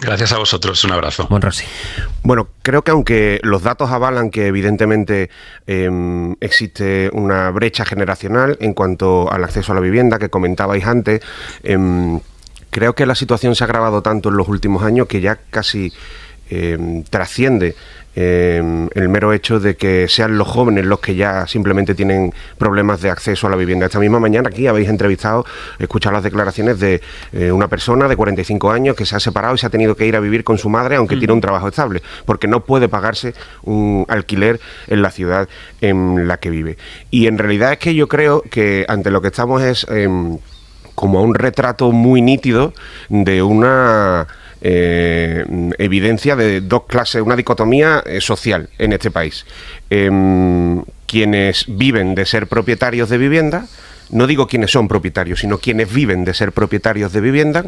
Gracias a vosotros, un abrazo. Monrossi. Bueno, creo que aunque los datos avalan que evidentemente existe una brecha generacional en cuanto al acceso a la vivienda que comentabais antes, creo que la situación se ha agravado tanto en los últimos años que ya casi trasciende el mero hecho de que sean los jóvenes los que ya simplemente tienen problemas de acceso a la vivienda. Esta misma mañana aquí habéis escuchado las declaraciones de una persona de 45 años que se ha separado y se ha tenido que ir a vivir con su madre aunque tiene un trabajo estable, porque no puede pagarse un alquiler en la ciudad en la que vive. Y en realidad es que yo creo que ante lo que estamos es como un retrato muy nítido de una evidencia de dos clases, una dicotomía social en este país. Quienes viven de ser propietarios de vivienda, no digo quienes son propietarios, sino quienes viven de ser propietarios de vivienda,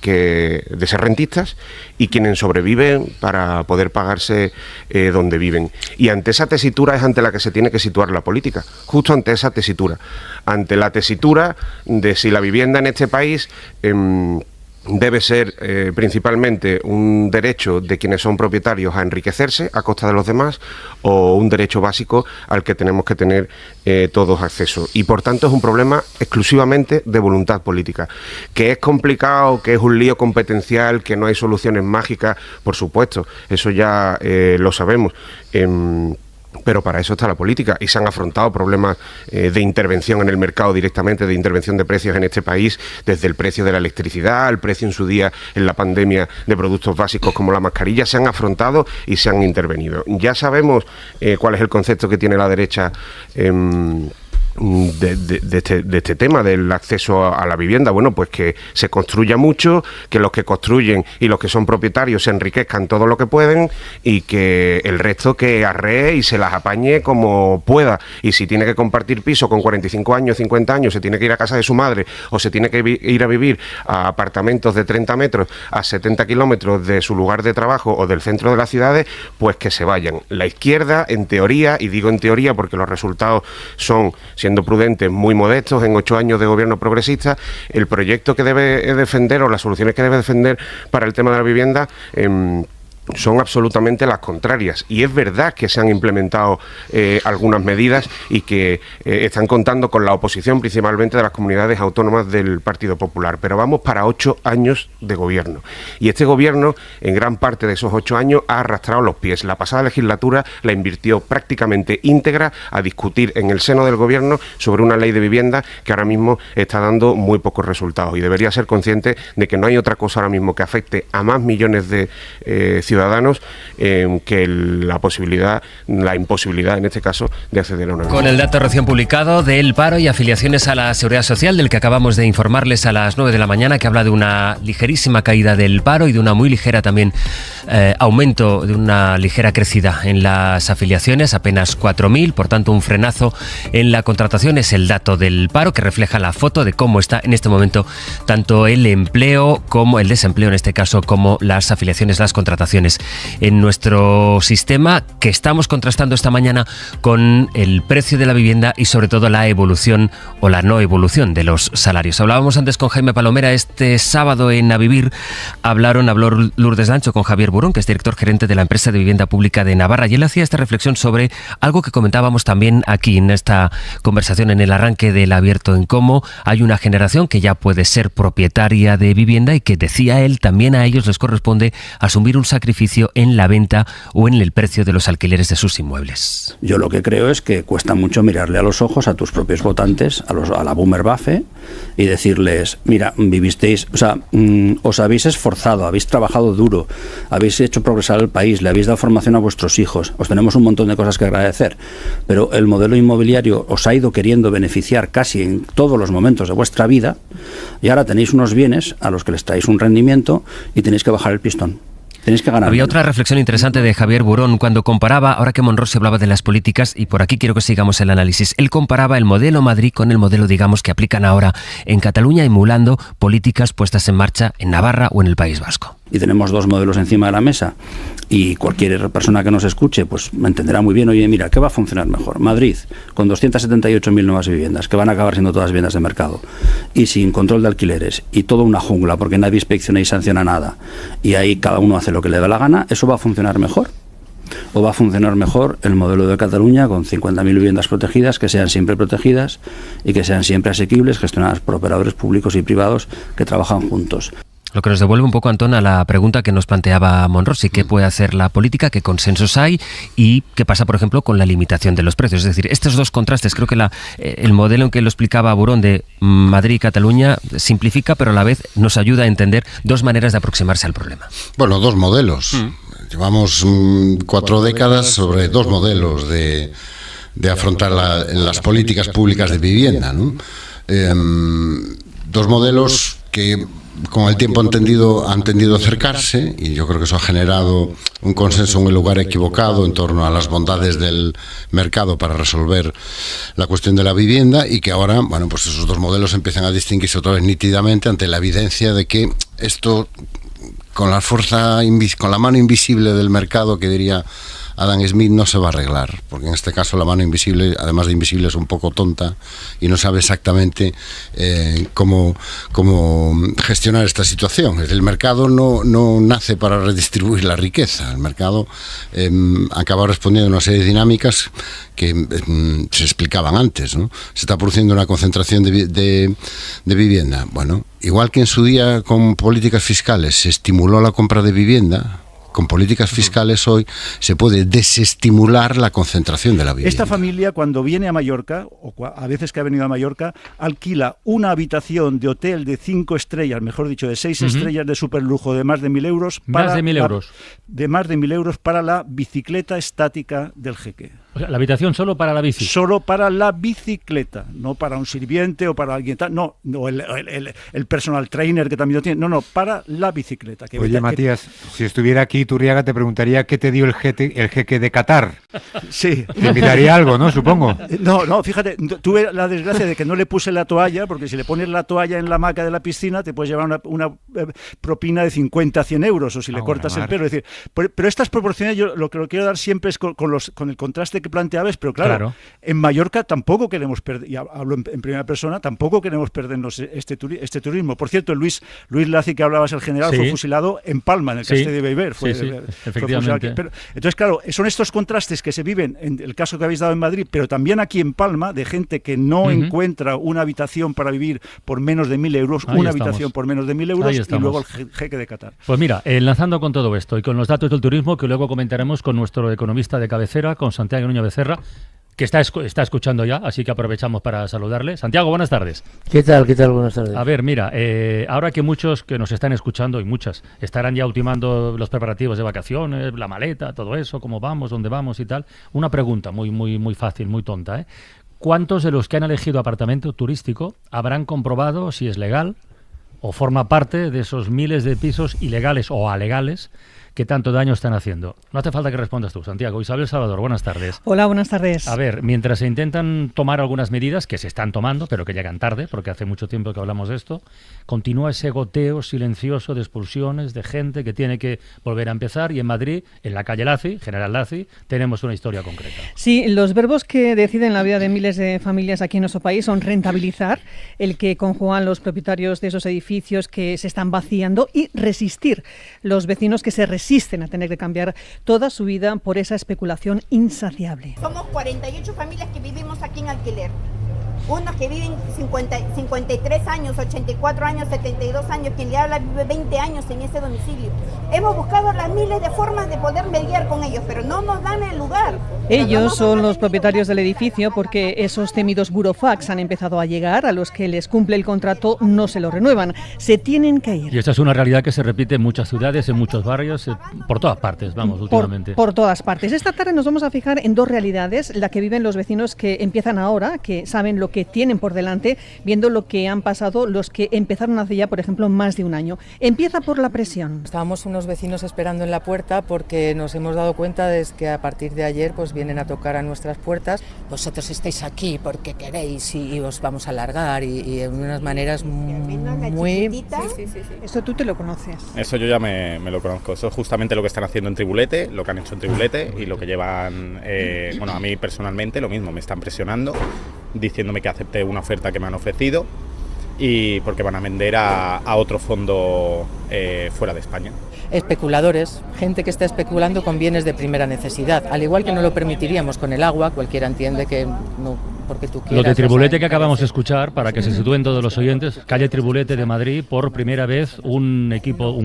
de ser rentistas, y quienes sobreviven para poder pagarse donde viven. Y ante esa tesitura es ante la que se tiene que situar la política, justo ante esa tesitura, ante la tesitura de si la vivienda en este país debe ser principalmente un derecho de quienes son propietarios a enriquecerse a costa de los demás, o un derecho básico al que tenemos que tener todos acceso. Y por tanto es un problema exclusivamente de voluntad política. Que es complicado, que es un lío competencial, que no hay soluciones mágicas, por supuesto, eso ya lo sabemos. Pero para eso está la política, y se han afrontado problemas de intervención en el mercado directamente, de intervención de precios en este país, desde el precio de la electricidad, el precio en su día en la pandemia de productos básicos como la mascarilla, se han afrontado y se han intervenido. Ya sabemos cuál es el concepto que tiene la derecha de este tema del acceso a la vivienda. Bueno, pues que se construya mucho, que los que construyen y los que son propietarios se enriquezcan todo lo que pueden, y que el resto que arree y se las apañe como pueda. Y si tiene que compartir piso con 45 años, 50 años, se tiene que ir a casa de su madre, o se tiene que ir a vivir a apartamentos de 30 metros a 70 kilómetros de su lugar de trabajo o del centro de las ciudades, pues que se vayan. La izquierda, en teoría, y digo en teoría porque los resultados son, siendo prudentes, muy modestos en 8 años de gobierno progresista, el proyecto que debe defender o las soluciones que debe defender para el tema de la vivienda son absolutamente las contrarias. Y es verdad que se han implementado algunas medidas y que están contando con la oposición principalmente de las comunidades autónomas del Partido Popular, pero vamos para 8 años de gobierno, y este gobierno en gran parte de esos 8 años ha arrastrado los pies. La pasada legislatura la invirtió prácticamente íntegra a discutir en el seno del gobierno sobre una ley de vivienda que ahora mismo está dando muy pocos resultados, y debería ser consciente de que no hay otra cosa ahora mismo que afecte a más millones de ciudadanos que la imposibilidad en este caso de acceder a una vivienda. Con el dato recién publicado del paro y afiliaciones a la Seguridad Social, del que acabamos de informarles a las 9 de la mañana, que habla de una ligerísima caída del paro y de una muy ligera también aumento, de una ligera crecida en las afiliaciones, apenas 4.000, por tanto un frenazo en la contratación. Es el dato del paro que refleja la foto de cómo está en este momento tanto el empleo como el desempleo, en este caso, como las afiliaciones, las contrataciones en nuestro sistema, que estamos contrastando esta mañana con el precio de la vivienda y sobre todo la evolución o la no evolución de los salarios. Hablábamos antes con Jaime Palomera. Este sábado en A Vivir habló Lourdes Lancho con Javier Burón, que es director gerente de la empresa de vivienda pública de Navarra, y él hacía esta reflexión sobre algo que comentábamos también aquí en esta conversación en el arranque del Abierto, en cómo hay una generación que ya puede ser propietaria de vivienda y que, decía él, también a ellos les corresponde asumir un sacrificio en la venta o en el precio de los alquileres de sus inmuebles. Yo lo que creo es que cuesta mucho mirarle a los ojos a tus propios votantes, a la boomer buffe, y decirles: mira, vivisteis, os habéis esforzado, habéis trabajado duro, habéis hecho progresar el país, le habéis dado formación a vuestros hijos, os tenemos un montón de cosas que agradecer, pero el modelo inmobiliario os ha ido queriendo beneficiar casi en todos los momentos de vuestra vida, y ahora tenéis unos bienes a los que les traéis un rendimiento y tenéis que bajar el pistón. Tenéis que ganar. Había otra reflexión interesante de Javier Burón cuando comparaba, ahora que Monrossi hablaba de las políticas, y por aquí quiero que sigamos el análisis. Él comparaba el modelo Madrid con el modelo, digamos, que aplican ahora en Cataluña, emulando políticas puestas en marcha en Navarra o en el País Vasco. y tenemos dos modelos encima de la mesa, y cualquier persona que nos escuche pues me entenderá muy bien, oye, mira, ¿qué va a funcionar mejor? Madrid, con 278.000 nuevas viviendas, que van a acabar siendo todas viviendas de mercado, y sin control de alquileres, y toda una jungla, porque nadie inspecciona y sanciona nada, y ahí cada uno hace lo que le da la gana, ¿eso va a funcionar mejor? ¿O va a funcionar mejor el modelo de Cataluña con 50.000 viviendas protegidas, que sean siempre protegidas y que sean siempre asequibles, gestionadas por operadores públicos y privados que trabajan juntos? Lo que nos devuelve un poco, Antón, a la pregunta que nos planteaba Monrosi: ¿qué puede hacer la política? ¿Qué consensos hay? ¿Y qué pasa, por ejemplo, con la limitación de los precios? Es decir, estos dos contrastes, creo que el modelo en que lo explicaba Burón de Madrid y Cataluña simplifica, pero a la vez nos ayuda a entender dos maneras de aproximarse al problema. Bueno, dos modelos. Llevamos 4 décadas sobre dos modelos de afrontar las políticas públicas de vivienda, ¿no? Dos modelos que con el tiempo han tendido a acercarse, y yo creo que eso ha generado un consenso en un lugar equivocado en torno a las bondades del mercado para resolver la cuestión de la vivienda, y que ahora, bueno, pues esos dos modelos empiezan a distinguirse otra vez nítidamente ante la evidencia de que esto, con la mano invisible del mercado, que diría Adam Smith, no se va a arreglar, porque en este caso la mano invisible, además de invisible, es un poco tonta y no sabe exactamente cómo gestionar esta situación. El mercado no nace para redistribuir la riqueza. El mercado acaba respondiendo a una serie de dinámicas que se explicaban antes, ¿no? Se está produciendo una concentración de vivienda. Bueno, igual que en su día con políticas fiscales se estimuló la compra de vivienda, con políticas fiscales hoy se puede desestimular la concentración de la vivienda. Esta familia, cuando viene a Mallorca, o a veces que ha venido a Mallorca, alquila una habitación de hotel de 5 estrellas, mejor dicho, de 6 estrellas de superlujo de más de 1.000 euros. Más de 1.000 euros. De más de 1.000 euros para la bicicleta estática del jeque. O sea, la habitación solo para la bici. Solo para la bicicleta, no para un sirviente o para alguien tal. No, el personal trainer que también lo tiene. No, para la bicicleta. Oye, Matías, si estuviera aquí Turriaga te preguntaría qué te dio el jeque de Qatar. Sí. Te invitaría algo, ¿no? Supongo. No, fíjate, tuve la desgracia de que no le puse la toalla, porque si le pones la toalla en la hamaca de la piscina te puedes llevar una propina de 50 a 100 euros, o si le cortas el pelo. Es decir, pero estas proporciones yo lo que lo quiero dar siempre es con el contraste que planteabas, pero claro, en Mallorca tampoco queremos perder, y hablo en primera persona, tampoco queremos perdernos este turismo. Por cierto, Luis Laci, que hablabas, el general, fue fusilado en Palma, en el Castillo de Beiber. Efectivamente. Entonces, claro, son estos contrastes que se viven en el caso que habéis dado en Madrid, pero también aquí en Palma, de gente que no encuentra una habitación para vivir por menos de 1.000 euros, habitación por menos de 1.000 euros, y luego el jeque de Qatar. Pues mira, enlazando con todo esto y con los datos del turismo, que luego comentaremos con nuestro economista de cabecera, con Santiago Núñez Becerra, que está escuchando ya, así que aprovechamos para saludarle. Santiago, buenas tardes. ¿Qué tal? Buenas tardes. A ver, mira, ahora que muchos que nos están escuchando, y muchas, estarán ya ultimando los preparativos de vacaciones, la maleta, todo eso, cómo vamos, dónde vamos y tal, una pregunta muy fácil, muy tonta, ¿eh? ¿Cuántos de los que han elegido apartamento turístico habrán comprobado si es legal o forma parte de esos miles de pisos ilegales o alegales que tanto daño están haciendo? No hace falta que respondas tú, Santiago. Isabel Salvador, buenas tardes. Hola, buenas tardes. A ver, mientras se intentan tomar algunas medidas, que se están tomando, pero que llegan tarde, porque hace mucho tiempo que hablamos de esto, continúa ese goteo silencioso de expulsiones, de gente que tiene que volver a empezar, y en Madrid, en la calle Laci, General Laci, tenemos una historia concreta. Sí, los verbos que deciden la vida de miles de familias aquí en nuestro país son rentabilizar, el que conjugan los propietarios de esos edificios que se están vaciando, y resistir, los vecinos que se resisten a tener que cambiar toda su vida por esa especulación insaciable. Somos 48 familias que vivimos aquí en alquiler. Unos que viven 53 años, 84 años, 72 años, quien le habla vive 20 años en ese domicilio. Hemos buscado las miles de formas de poder mediar con ellos, pero no nos dan el lugar. Ellos son los propietarios del edificio, porque esos temidos burofax han empezado a llegar, a los que les cumple el contrato no se lo renuevan, se tienen que ir. Y esta es una realidad que se repite en muchas ciudades, en muchos barrios, por todas partes, vamos, últimamente. Por todas partes. Esta tarde nos vamos a fijar en dos realidades, la que viven los vecinos que empiezan ahora, que saben lo que tienen por delante, viendo lo que han pasado los que empezaron hace ya, por ejemplo, más de un año. Empieza por la presión. Estábamos unos vecinos esperando en la puerta porque nos hemos dado cuenta de que a partir de ayer pues vienen a tocar a nuestras puertas. Vosotros estáis aquí porque queréis y os vamos a alargar y en unas maneras muy... Esto tú te lo conoces. Eso yo ya me lo conozco. Eso es justamente lo que están haciendo en Tribulete, lo que han hecho en Tribulete y lo que llevan... bueno, a mí personalmente lo mismo, me están presionando, diciéndome que acepte una oferta que me han ofrecido y porque van a vender a otro fondo fuera de España. Especuladores, gente que está especulando con bienes de primera necesidad, al igual que no lo permitiríamos con el agua, cualquiera entiende que no, porque tú quieras. Lo de Tribulete que acabamos de escuchar, para que se sitúen todos los oyentes, calle Tribulete de Madrid, por primera vez un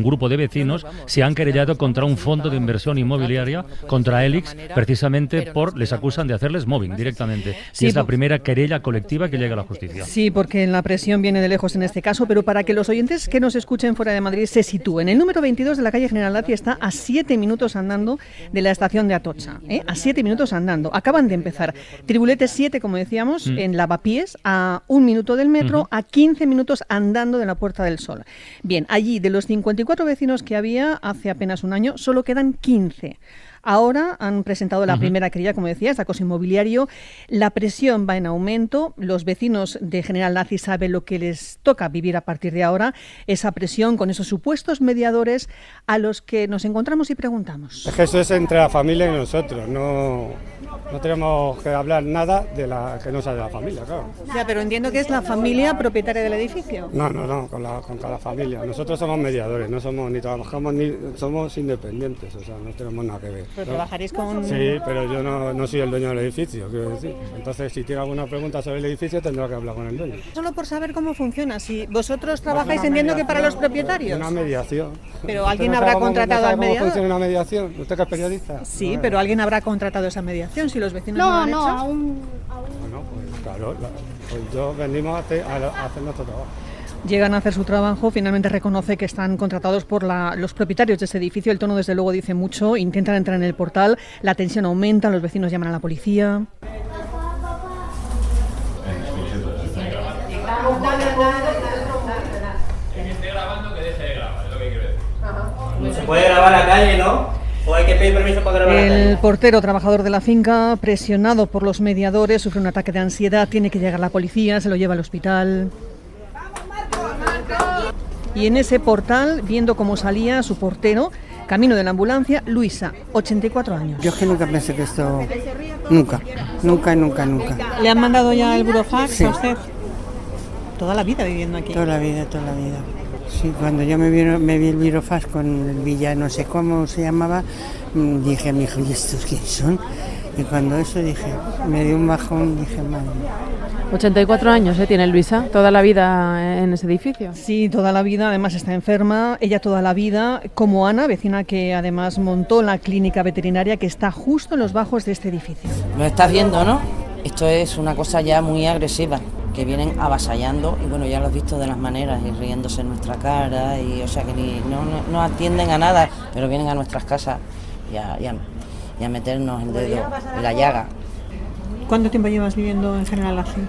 grupo de vecinos se han querellado contra un fondo de inversión inmobiliaria, contra Elix, precisamente les acusan de hacerles mobbing directamente. Sí, y es la primera querella colectiva que llega a la justicia. Sí, porque la presión viene de lejos en este caso, pero para que los oyentes que nos escuchen fuera de Madrid se sitúen, el número 22 de la calle General Laci está a 7 minutos andando de la estación de Atocha, a 7 minutos andando. Acaban de empezar. Tribulete 7, como decíamos, en Lavapiés, a 1 minuto del metro, a 15 minutos andando de la Puerta del Sol. Bien, allí de los 54 vecinos que había hace apenas un año, solo quedan 15. Ahora han presentado la primera querella, como decía, es acoso inmobiliario. La presión va en aumento. Los vecinos de General Laci saben lo que les toca vivir a partir de ahora. Esa presión con esos supuestos mediadores a los que nos encontramos y preguntamos. Es que eso es entre la familia y nosotros. No tenemos que hablar nada de la que no sea de la familia, claro. Ya, pero entiendo que es la familia propietaria del edificio. No, con cada familia. Nosotros somos mediadores, no somos ni trabajamos ni somos independientes, o sea, no tenemos nada que ver. ¿Pero trabajaréis con...? Sí, pero yo no soy el dueño del edificio, quiero decir. Entonces, si tiene alguna pregunta sobre el edificio, tendrá que hablar con el dueño. Solo por saber cómo funciona. Si vosotros trabajáis, entiendo que para los propietarios. Una mediación. Pero alguien habrá contratado al mediador. ¿Cómo funciona una mediación? ¿Usted que es periodista? Sí, pero alguien habrá contratado esa mediación, si los vecinos no han hecho. aún. Bueno, pues claro, pues yo venimos a hacer nuestro trabajo. Llegan a hacer su trabajo, finalmente reconoce que están contratados por los propietarios de ese edificio. El tono, desde luego, dice mucho. Intentan entrar en el portal, la tensión aumenta, los vecinos llaman a la policía. No se puede grabar a la calle, ¿no? ¿O hay que pedir permiso para grabar a la calle? El portero, trabajador de la finca, presionado por los mediadores, sufre un ataque de ansiedad, tiene que llegar la policía, se lo lleva al hospital. Y en ese portal, viendo cómo salía su portero, camino de la ambulancia, Luisa, 84 años. Yo es que nunca pensé que esto... Nunca. ¿Le han mandado ya el burofax sí. a usted? Toda la vida viviendo aquí. Toda la vida. Sí, cuando yo me vi el burofax con el Villa, no sé cómo se llamaba, dije a mi hijo, ¿y estos quiénes son? Y cuando eso dije, me dio un bajón, dije, madre mía. 84 años tiene Luisa, toda la vida en ese edificio. Sí, toda la vida, además está enferma, ella toda la vida, como Ana, vecina que además montó la clínica veterinaria que está justo en los bajos de este edificio. Lo estás viendo, ¿no? Esto es una cosa ya muy agresiva, que vienen avasallando y bueno, ya lo has visto de las maneras, y riéndose en nuestra cara, y o sea que no atienden a nada, pero vienen a nuestras casas y a meternos el dedo en la llaga. ¿Cuánto tiempo llevas viviendo en General Laci?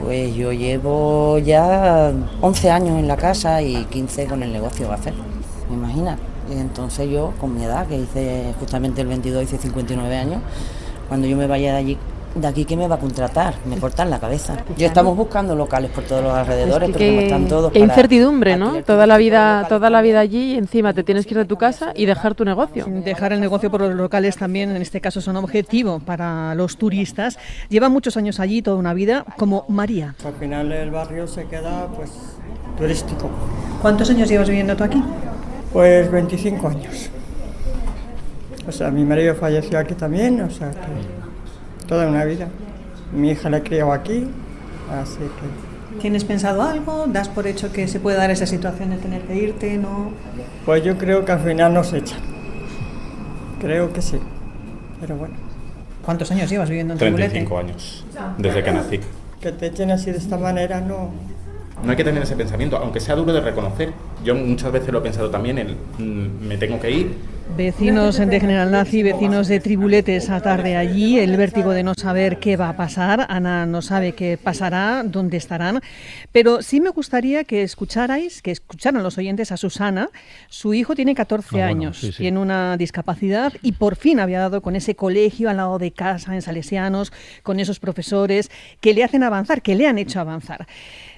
Pues yo llevo ya 11 años en la casa y 15 con el negocio va a hacer, me imaginas. Y entonces yo, con mi edad, que hice justamente el 22, hice 59 años, cuando yo me vaya de aquí, ¿qué me va a contratar? Me cortan la cabeza. Yo estamos buscando locales por todos los alrededores, pero como están todos... Qué incertidumbre, ¿no? Toda la vida allí y encima te tienes que ir de tu casa y dejar tu negocio. Dejar el negocio por los locales también, en este caso, son objetivo para los turistas. Llevan muchos años allí, toda una vida, como María. Al final el barrio se queda, pues, turístico. ¿Cuántos años llevas viviendo tú aquí? Pues 25 años. O sea, mi marido falleció aquí también, o sea que... Toda una vida. Mi hija la he criado aquí, así que... ¿Tienes pensado algo? ¿Das por hecho que se puede dar esa situación de tener que irte, no? Pues yo creo que al final nos echan. Creo que sí, pero bueno. ¿Cuántos años llevas viviendo en Tribulete? 35 años, desde que nací. Que te echen así de esta manera, no... No hay que tener ese pensamiento, aunque sea duro de reconocer, Yo muchas veces lo he pensado también, me tengo que ir. Vecinos de General Nazi, vecinos de Tribulete esa tarde allí, el vértigo de no saber qué va a pasar. Ana no sabe qué pasará, dónde estarán, pero sí me gustaría que escucharan los oyentes a Susana. Su hijo tiene 14 años, sí. Tiene una discapacidad y por fin había dado con ese colegio al lado de casa en Salesianos, con esos profesores que le hacen avanzar, que le han hecho avanzar.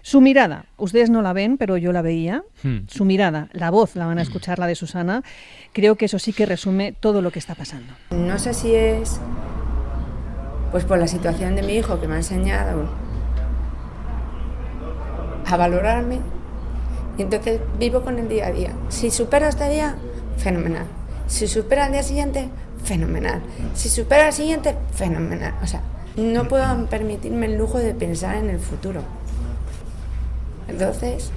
Su mirada, ustedes no la ven, pero yo la veía, su mirada, la voz, la van a escuchar, la de Susana, creo que eso sí que resume todo lo que está pasando. No sé si es pues por la situación de mi hijo, que me ha enseñado a valorarme, y entonces vivo con el día a día. Si supero este día, fenomenal. Si supero al día siguiente, fenomenal. Si supero al siguiente, fenomenal. O sea, no puedo permitirme el lujo de pensar en el futuro. Entonces,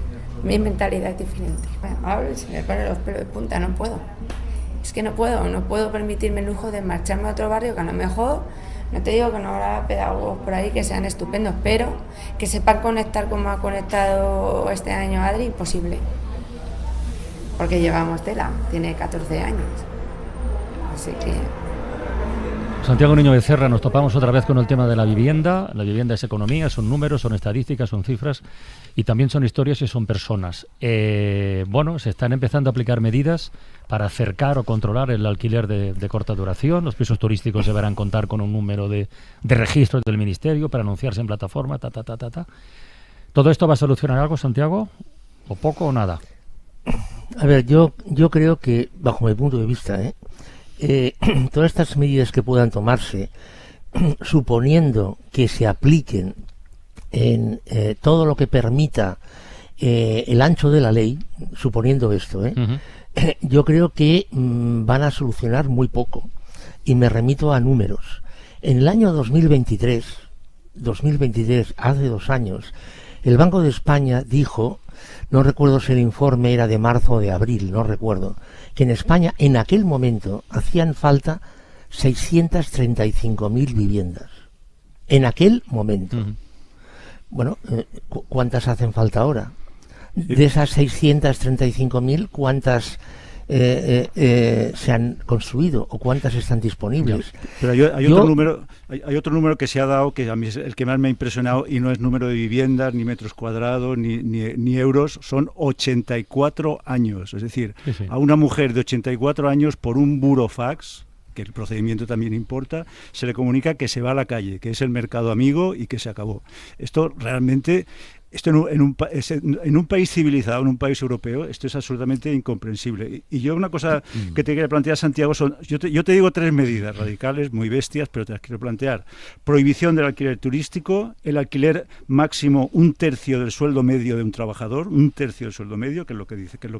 mi mentalidad es diferente. Ahora se me ponen los pelos de punta, no puedo. Es que no puedo permitirme el lujo de marcharme a otro barrio que a lo mejor, no te digo que no habrá pedagogos por ahí que sean estupendos, pero que sepan conectar como ha conectado este año Adri, imposible. Porque llevamos tela, tiene 14 años. Así que... Santiago Niño Becerra, nos topamos otra vez con el tema de la vivienda. La vivienda es economía, son números, son estadísticas, son cifras y también son historias y son personas. Bueno, se están empezando a aplicar medidas para acercar o controlar el alquiler de corta duración. Los pisos turísticos deberán contar con un número de registros del Ministerio para anunciarse en plataforma, ¿Todo esto va a solucionar algo, Santiago? ¿O poco o nada? A ver, yo creo que, bajo mi punto de vista, todas estas medidas que puedan tomarse, suponiendo que se apliquen en todo lo que permita el ancho de la ley, suponiendo esto, yo creo que van a solucionar muy poco. Y me remito a números. En el año 2023, hace 2 años, el Banco de España dijo, no recuerdo si el informe era de marzo o de abril, no recuerdo, que en España en aquel momento hacían falta 635.000 viviendas. En aquel momento. Bueno, ¿cuántas hacen falta ahora? De esas 635.000, ¿cuántas se han construido o cuántas están disponibles? Pero hay otro número que se ha dado, que a mí es el que más me ha impresionado, y no es número de viviendas, ni metros cuadrados, ni euros, son 84 años. Es decir, a una mujer de 84 años por un burofax, que el procedimiento también importa, se le comunica que se va a la calle, que es el mercado amigo y que se acabó. Esto realmente... en un país civilizado, en un país europeo, esto es absolutamente incomprensible. Y yo una cosa que te quería plantear, Santiago, yo te digo 3 medidas radicales, muy bestias, pero te las quiero plantear. Prohibición del alquiler turístico, el alquiler máximo 1/3 del sueldo medio de un trabajador, 1/3 del sueldo medio, que es lo que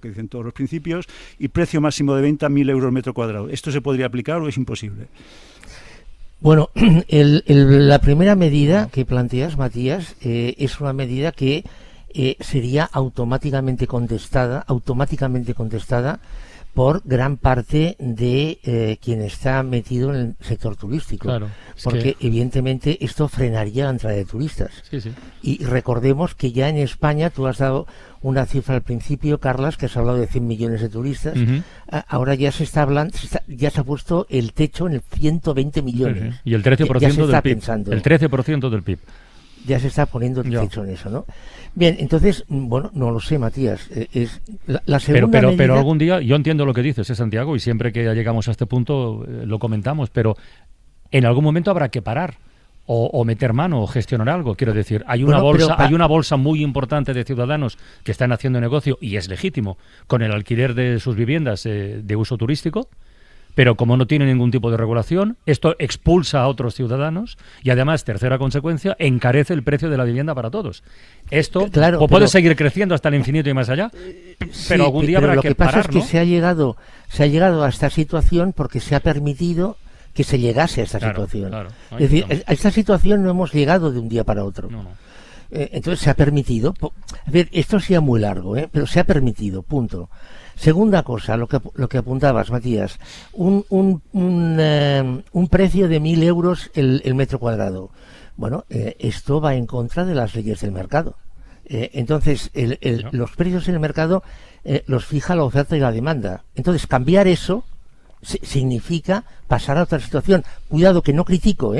dicen todos los principios, y precio máximo de venta 1.000 euros metro cuadrado. ¿Esto se podría aplicar o es imposible? Bueno, la primera medida que planteas, Matías, es una medida que sería automáticamente contestada por gran parte de quien está metido en el sector turístico. Claro, porque evidentemente esto frenaría la entrada de turistas. Sí. Y recordemos que ya en España, tú has dado una cifra al principio, Carlas, que has hablado de 100 millones de turistas. Ahora ya se está hablando, ya se ha puesto el techo en el 120 millones. Y el 13% del PIB. El 13% del PIB. Ya se está poniendo el techo en eso, ¿no? Bien, entonces, bueno, no lo sé, Matías. Es la segunda medida... pero algún día, yo entiendo lo que dices, Santiago, y siempre que llegamos a este punto lo comentamos, pero en algún momento habrá que parar o meter mano o gestionar algo. Quiero decir, hay una bolsa muy importante de ciudadanos que están haciendo negocio, y es legítimo, con el alquiler de sus viviendas de uso turístico. Pero como no tiene ningún tipo de regulación, esto expulsa a otros ciudadanos y además, tercera consecuencia, encarece el precio de la vivienda para todos. Esto puede seguir creciendo hasta el infinito y más allá, pero algún día habrá que parar, ¿no? Lo que pasa es que se ha llegado a esta situación porque se ha permitido que se llegase a esta situación. Es decir, a esta situación no hemos llegado de un día para otro. No. Entonces se ha permitido. A ver, esto sea muy largo, pero se ha permitido, punto. Segunda cosa, lo que apuntabas, Matías, un precio de 1.000 euros el metro cuadrado. Bueno, esto va en contra de las leyes del mercado. Entonces, los precios en el mercado los fija la oferta y la demanda. Entonces, cambiar eso significa pasar a otra situación. Cuidado, que no critico,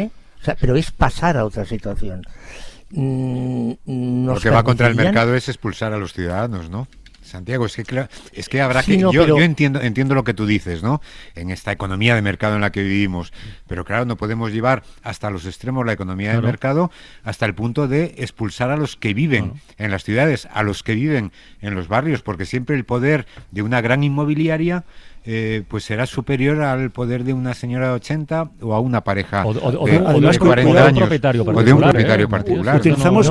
pero es pasar a otra situación. Lo que va contra el mercado es expulsar a los ciudadanos, ¿no? Santiago, es que habrá que... Yo entiendo lo que tú dices, ¿no? En esta economía de mercado en la que vivimos, pero claro, no podemos llevar hasta los extremos la economía de mercado hasta el punto de expulsar a los que viven en las ciudades, a los que viven en los barrios, porque siempre el poder de una gran inmobiliaria pues será superior al poder de una señora de 80 o a una pareja de 40 años o de un propietario particular.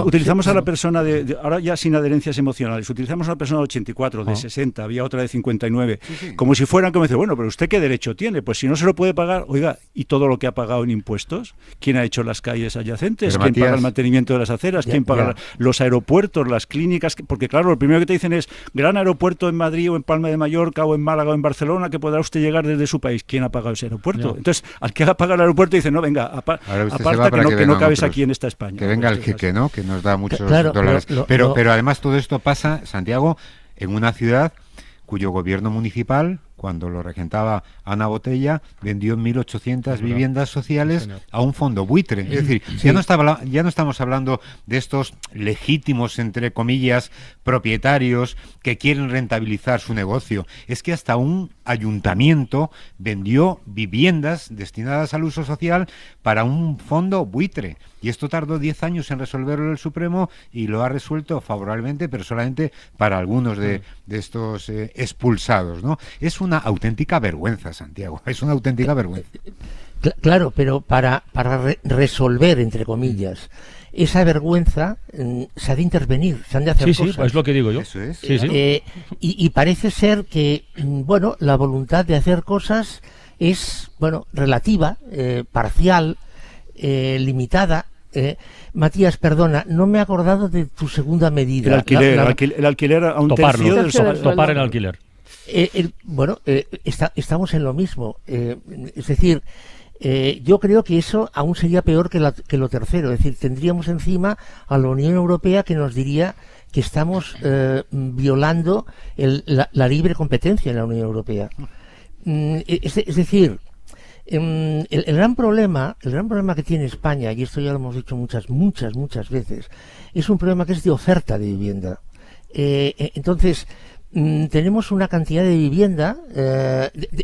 Utilizamos a la persona ahora ya sin adherencias emocionales, utilizamos a la persona de 84, de 60, había otra de 59, como si fueran, como dice, bueno, pero ¿usted qué derecho tiene? Pues si no se lo puede pagar, oiga, ¿y todo lo que ha pagado en impuestos? ¿Quién ha hecho las calles adyacentes? ¿Quién paga el mantenimiento de las aceras? ¿Quién paga los aeropuertos, las clínicas? Porque claro, lo primero que te dicen es, gran aeropuerto en Madrid o en Palma de Mallorca o en Málaga o en Barcelona, que podrá usted llegar desde su país. ¿Quién ha pagado ese aeropuerto? Entonces, al que haga pagar el aeropuerto dice, no, venga, aparta que no cabes aquí en esta España. Que venga el jeque, ¿no? Que nos da muchos dólares. Pero además todo esto pasa, Santiago, en una ciudad cuyo gobierno municipal, cuando lo regentaba Ana Botella, vendió 1.800 viviendas sociales a un fondo buitre. Es decir, ya no estamos hablando de estos legítimos, entre comillas, propietarios que quieren rentabilizar su negocio. Es que hasta un ayuntamiento vendió viviendas destinadas al uso social para un fondo buitre. Y esto tardó 10 años en resolverlo el Supremo y lo ha resuelto favorablemente, pero solamente para algunos de estos expulsados, ¿no? Es una auténtica vergüenza, Santiago, es una auténtica vergüenza. Claro, pero para resolver, entre comillas, esa vergüenza se ha de intervenir, se han de hacer cosas. Sí, es lo que digo yo. Eso es. Y parece ser que, bueno, la voluntad de hacer cosas es, bueno, relativa, parcial, limitada. Matías, perdona, no me he acordado de tu segunda medida. El alquiler a un tercio del sueldo. Topar el alquiler. Estamos en lo mismo. Es decir, yo creo que eso aún sería peor que lo tercero. Es decir, tendríamos encima a la Unión Europea que nos diría que estamos violando la libre competencia en la Unión Europea. Es decir, el gran problema que tiene España, y esto ya lo hemos dicho muchas veces, es un problema que es de oferta de vivienda. Entonces, tenemos una cantidad de vivienda,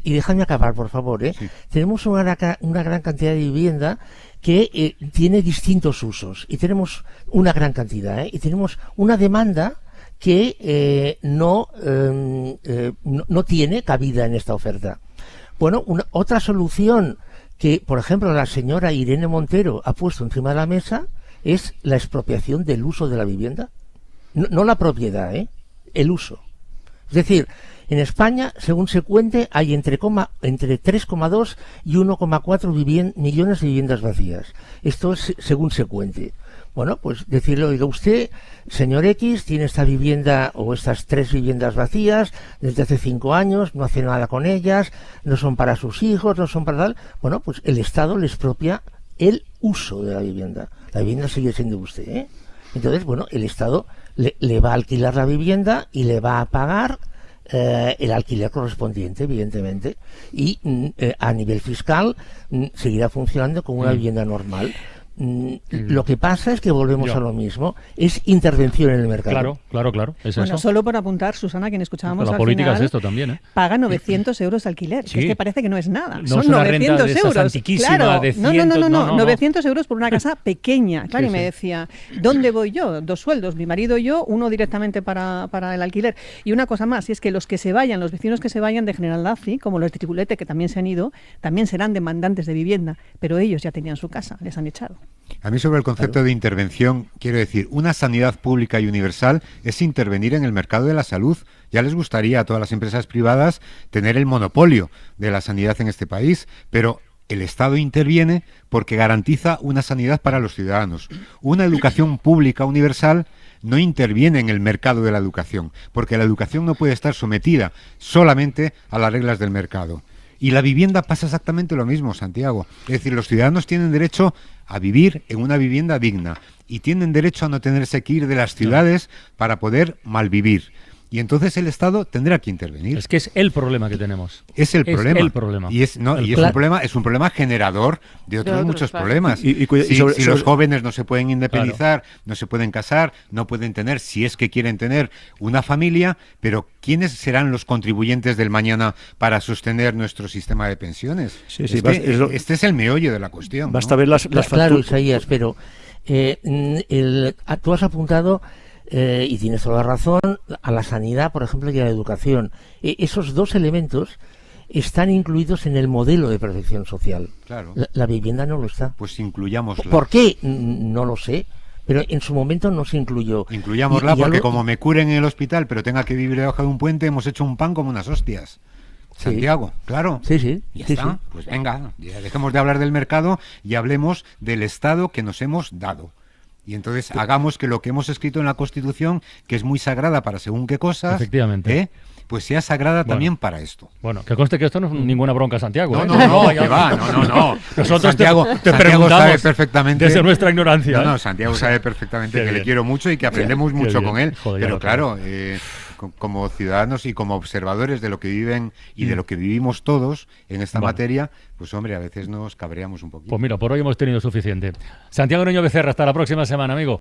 y déjame acabar, por favor, Sí. Tenemos una gran cantidad de vivienda que tiene distintos usos, y tenemos una gran cantidad, y tenemos una demanda que no tiene cabida en esta oferta. Bueno, otra solución que, por ejemplo, la señora Irene Montero ha puesto encima de la mesa es la expropiación del uso de la vivienda. No la propiedad, el uso. Es decir, en España, según se cuente, hay entre 3,2 y 1,4 millones de viviendas vacías. Esto es según se cuente. Bueno, pues decirle, oiga, usted, señor X, tiene esta vivienda o estas 3 viviendas vacías desde hace 5 años, no hace nada con ellas, no son para sus hijos, no son para tal. Bueno, pues el Estado le expropia el uso de la vivienda. La vivienda sigue siendo de usted, Entonces, bueno, el Estado le va a alquilar la vivienda y le va a pagar el alquiler correspondiente, evidentemente, y a nivel fiscal seguirá funcionando como una vivienda normal. Lo que pasa es que volvemos a lo mismo, es intervención en el mercado. Claro, es bueno, eso. Solo por apuntar, Susana, quien escuchábamos la al política final, es esto también, paga 900 euros de alquiler, Sí. que es que parece que no es nada. No son es una 900 renta de esas euros. antiquísima Claro, de 100, no, 900 euros por una casa pequeña. Claro, Sí, y me sí. decía, ¿dónde voy yo? 2 sueldos, mi marido y yo, uno directamente para el alquiler. Y una cosa más, y es que los que se vayan, los vecinos que se vayan de General Laci, como los de Tripulete, que también se han ido, también serán demandantes de vivienda, pero ellos ya tenían su casa, les han echado. A mí sobre el concepto de intervención, quiero decir, una sanidad pública y universal es intervenir en el mercado de la salud. Ya les gustaría a todas las empresas privadas tener el monopolio de la sanidad en este país, pero el Estado interviene porque garantiza una sanidad para los ciudadanos. Una educación pública universal no interviene en el mercado de la educación, porque la educación no puede estar sometida solamente a las reglas del mercado. Y la vivienda pasa exactamente lo mismo, Santiago. Es decir, los ciudadanos tienen derecho a vivir en una vivienda digna y tienen derecho a no tenerse que ir de las ciudades para poder malvivir. Y entonces el Estado tendrá que intervenir. Es que es el problema que tenemos. Es el problema. El problema. Y es un problema generador de otros muchos problemas. Si los jóvenes no se pueden independizar, no se pueden casar, no pueden tener, si es que quieren tener, una familia, pero ¿quiénes serán los contribuyentes del mañana para sostener nuestro sistema de pensiones? Este es el meollo de la cuestión. Basta ver las Claro, Isaías, pero tú has apuntado... y tienes toda la razón, a la sanidad, por ejemplo, y a la educación. Esos dos elementos están incluidos en el modelo de protección social. Claro. La vivienda no lo está. Pues incluyámosla. ¿Por qué? No lo sé. Pero en su momento no se incluyó. Incluyámosla porque como me curen en el hospital, pero tenga que vivir debajo de un puente, hemos hecho un pan como unas hostias. Santiago, claro. Sí. Ya está. Pues venga, ya dejemos de hablar del mercado y hablemos del Estado que nos hemos dado. Y entonces hagamos que lo que hemos escrito en la Constitución, que es muy sagrada para según qué cosas, efectivamente, pues sea sagrada también para esto. Bueno, que conste que esto no es ninguna bronca, Santiago. No, que va, no. Nosotros Santiago sabe perfectamente, desde nuestra ignorancia. No, Santiago sabe perfectamente que le quiero mucho y que aprendemos mucho con él. Joder, pero claro, como ciudadanos y como observadores de lo que viven y de lo que vivimos todos en esta materia, pues hombre, a veces nos cabreamos un poquito. Pues mira, por hoy hemos tenido suficiente. Santiago Nuño Becerra, hasta la próxima semana, amigo.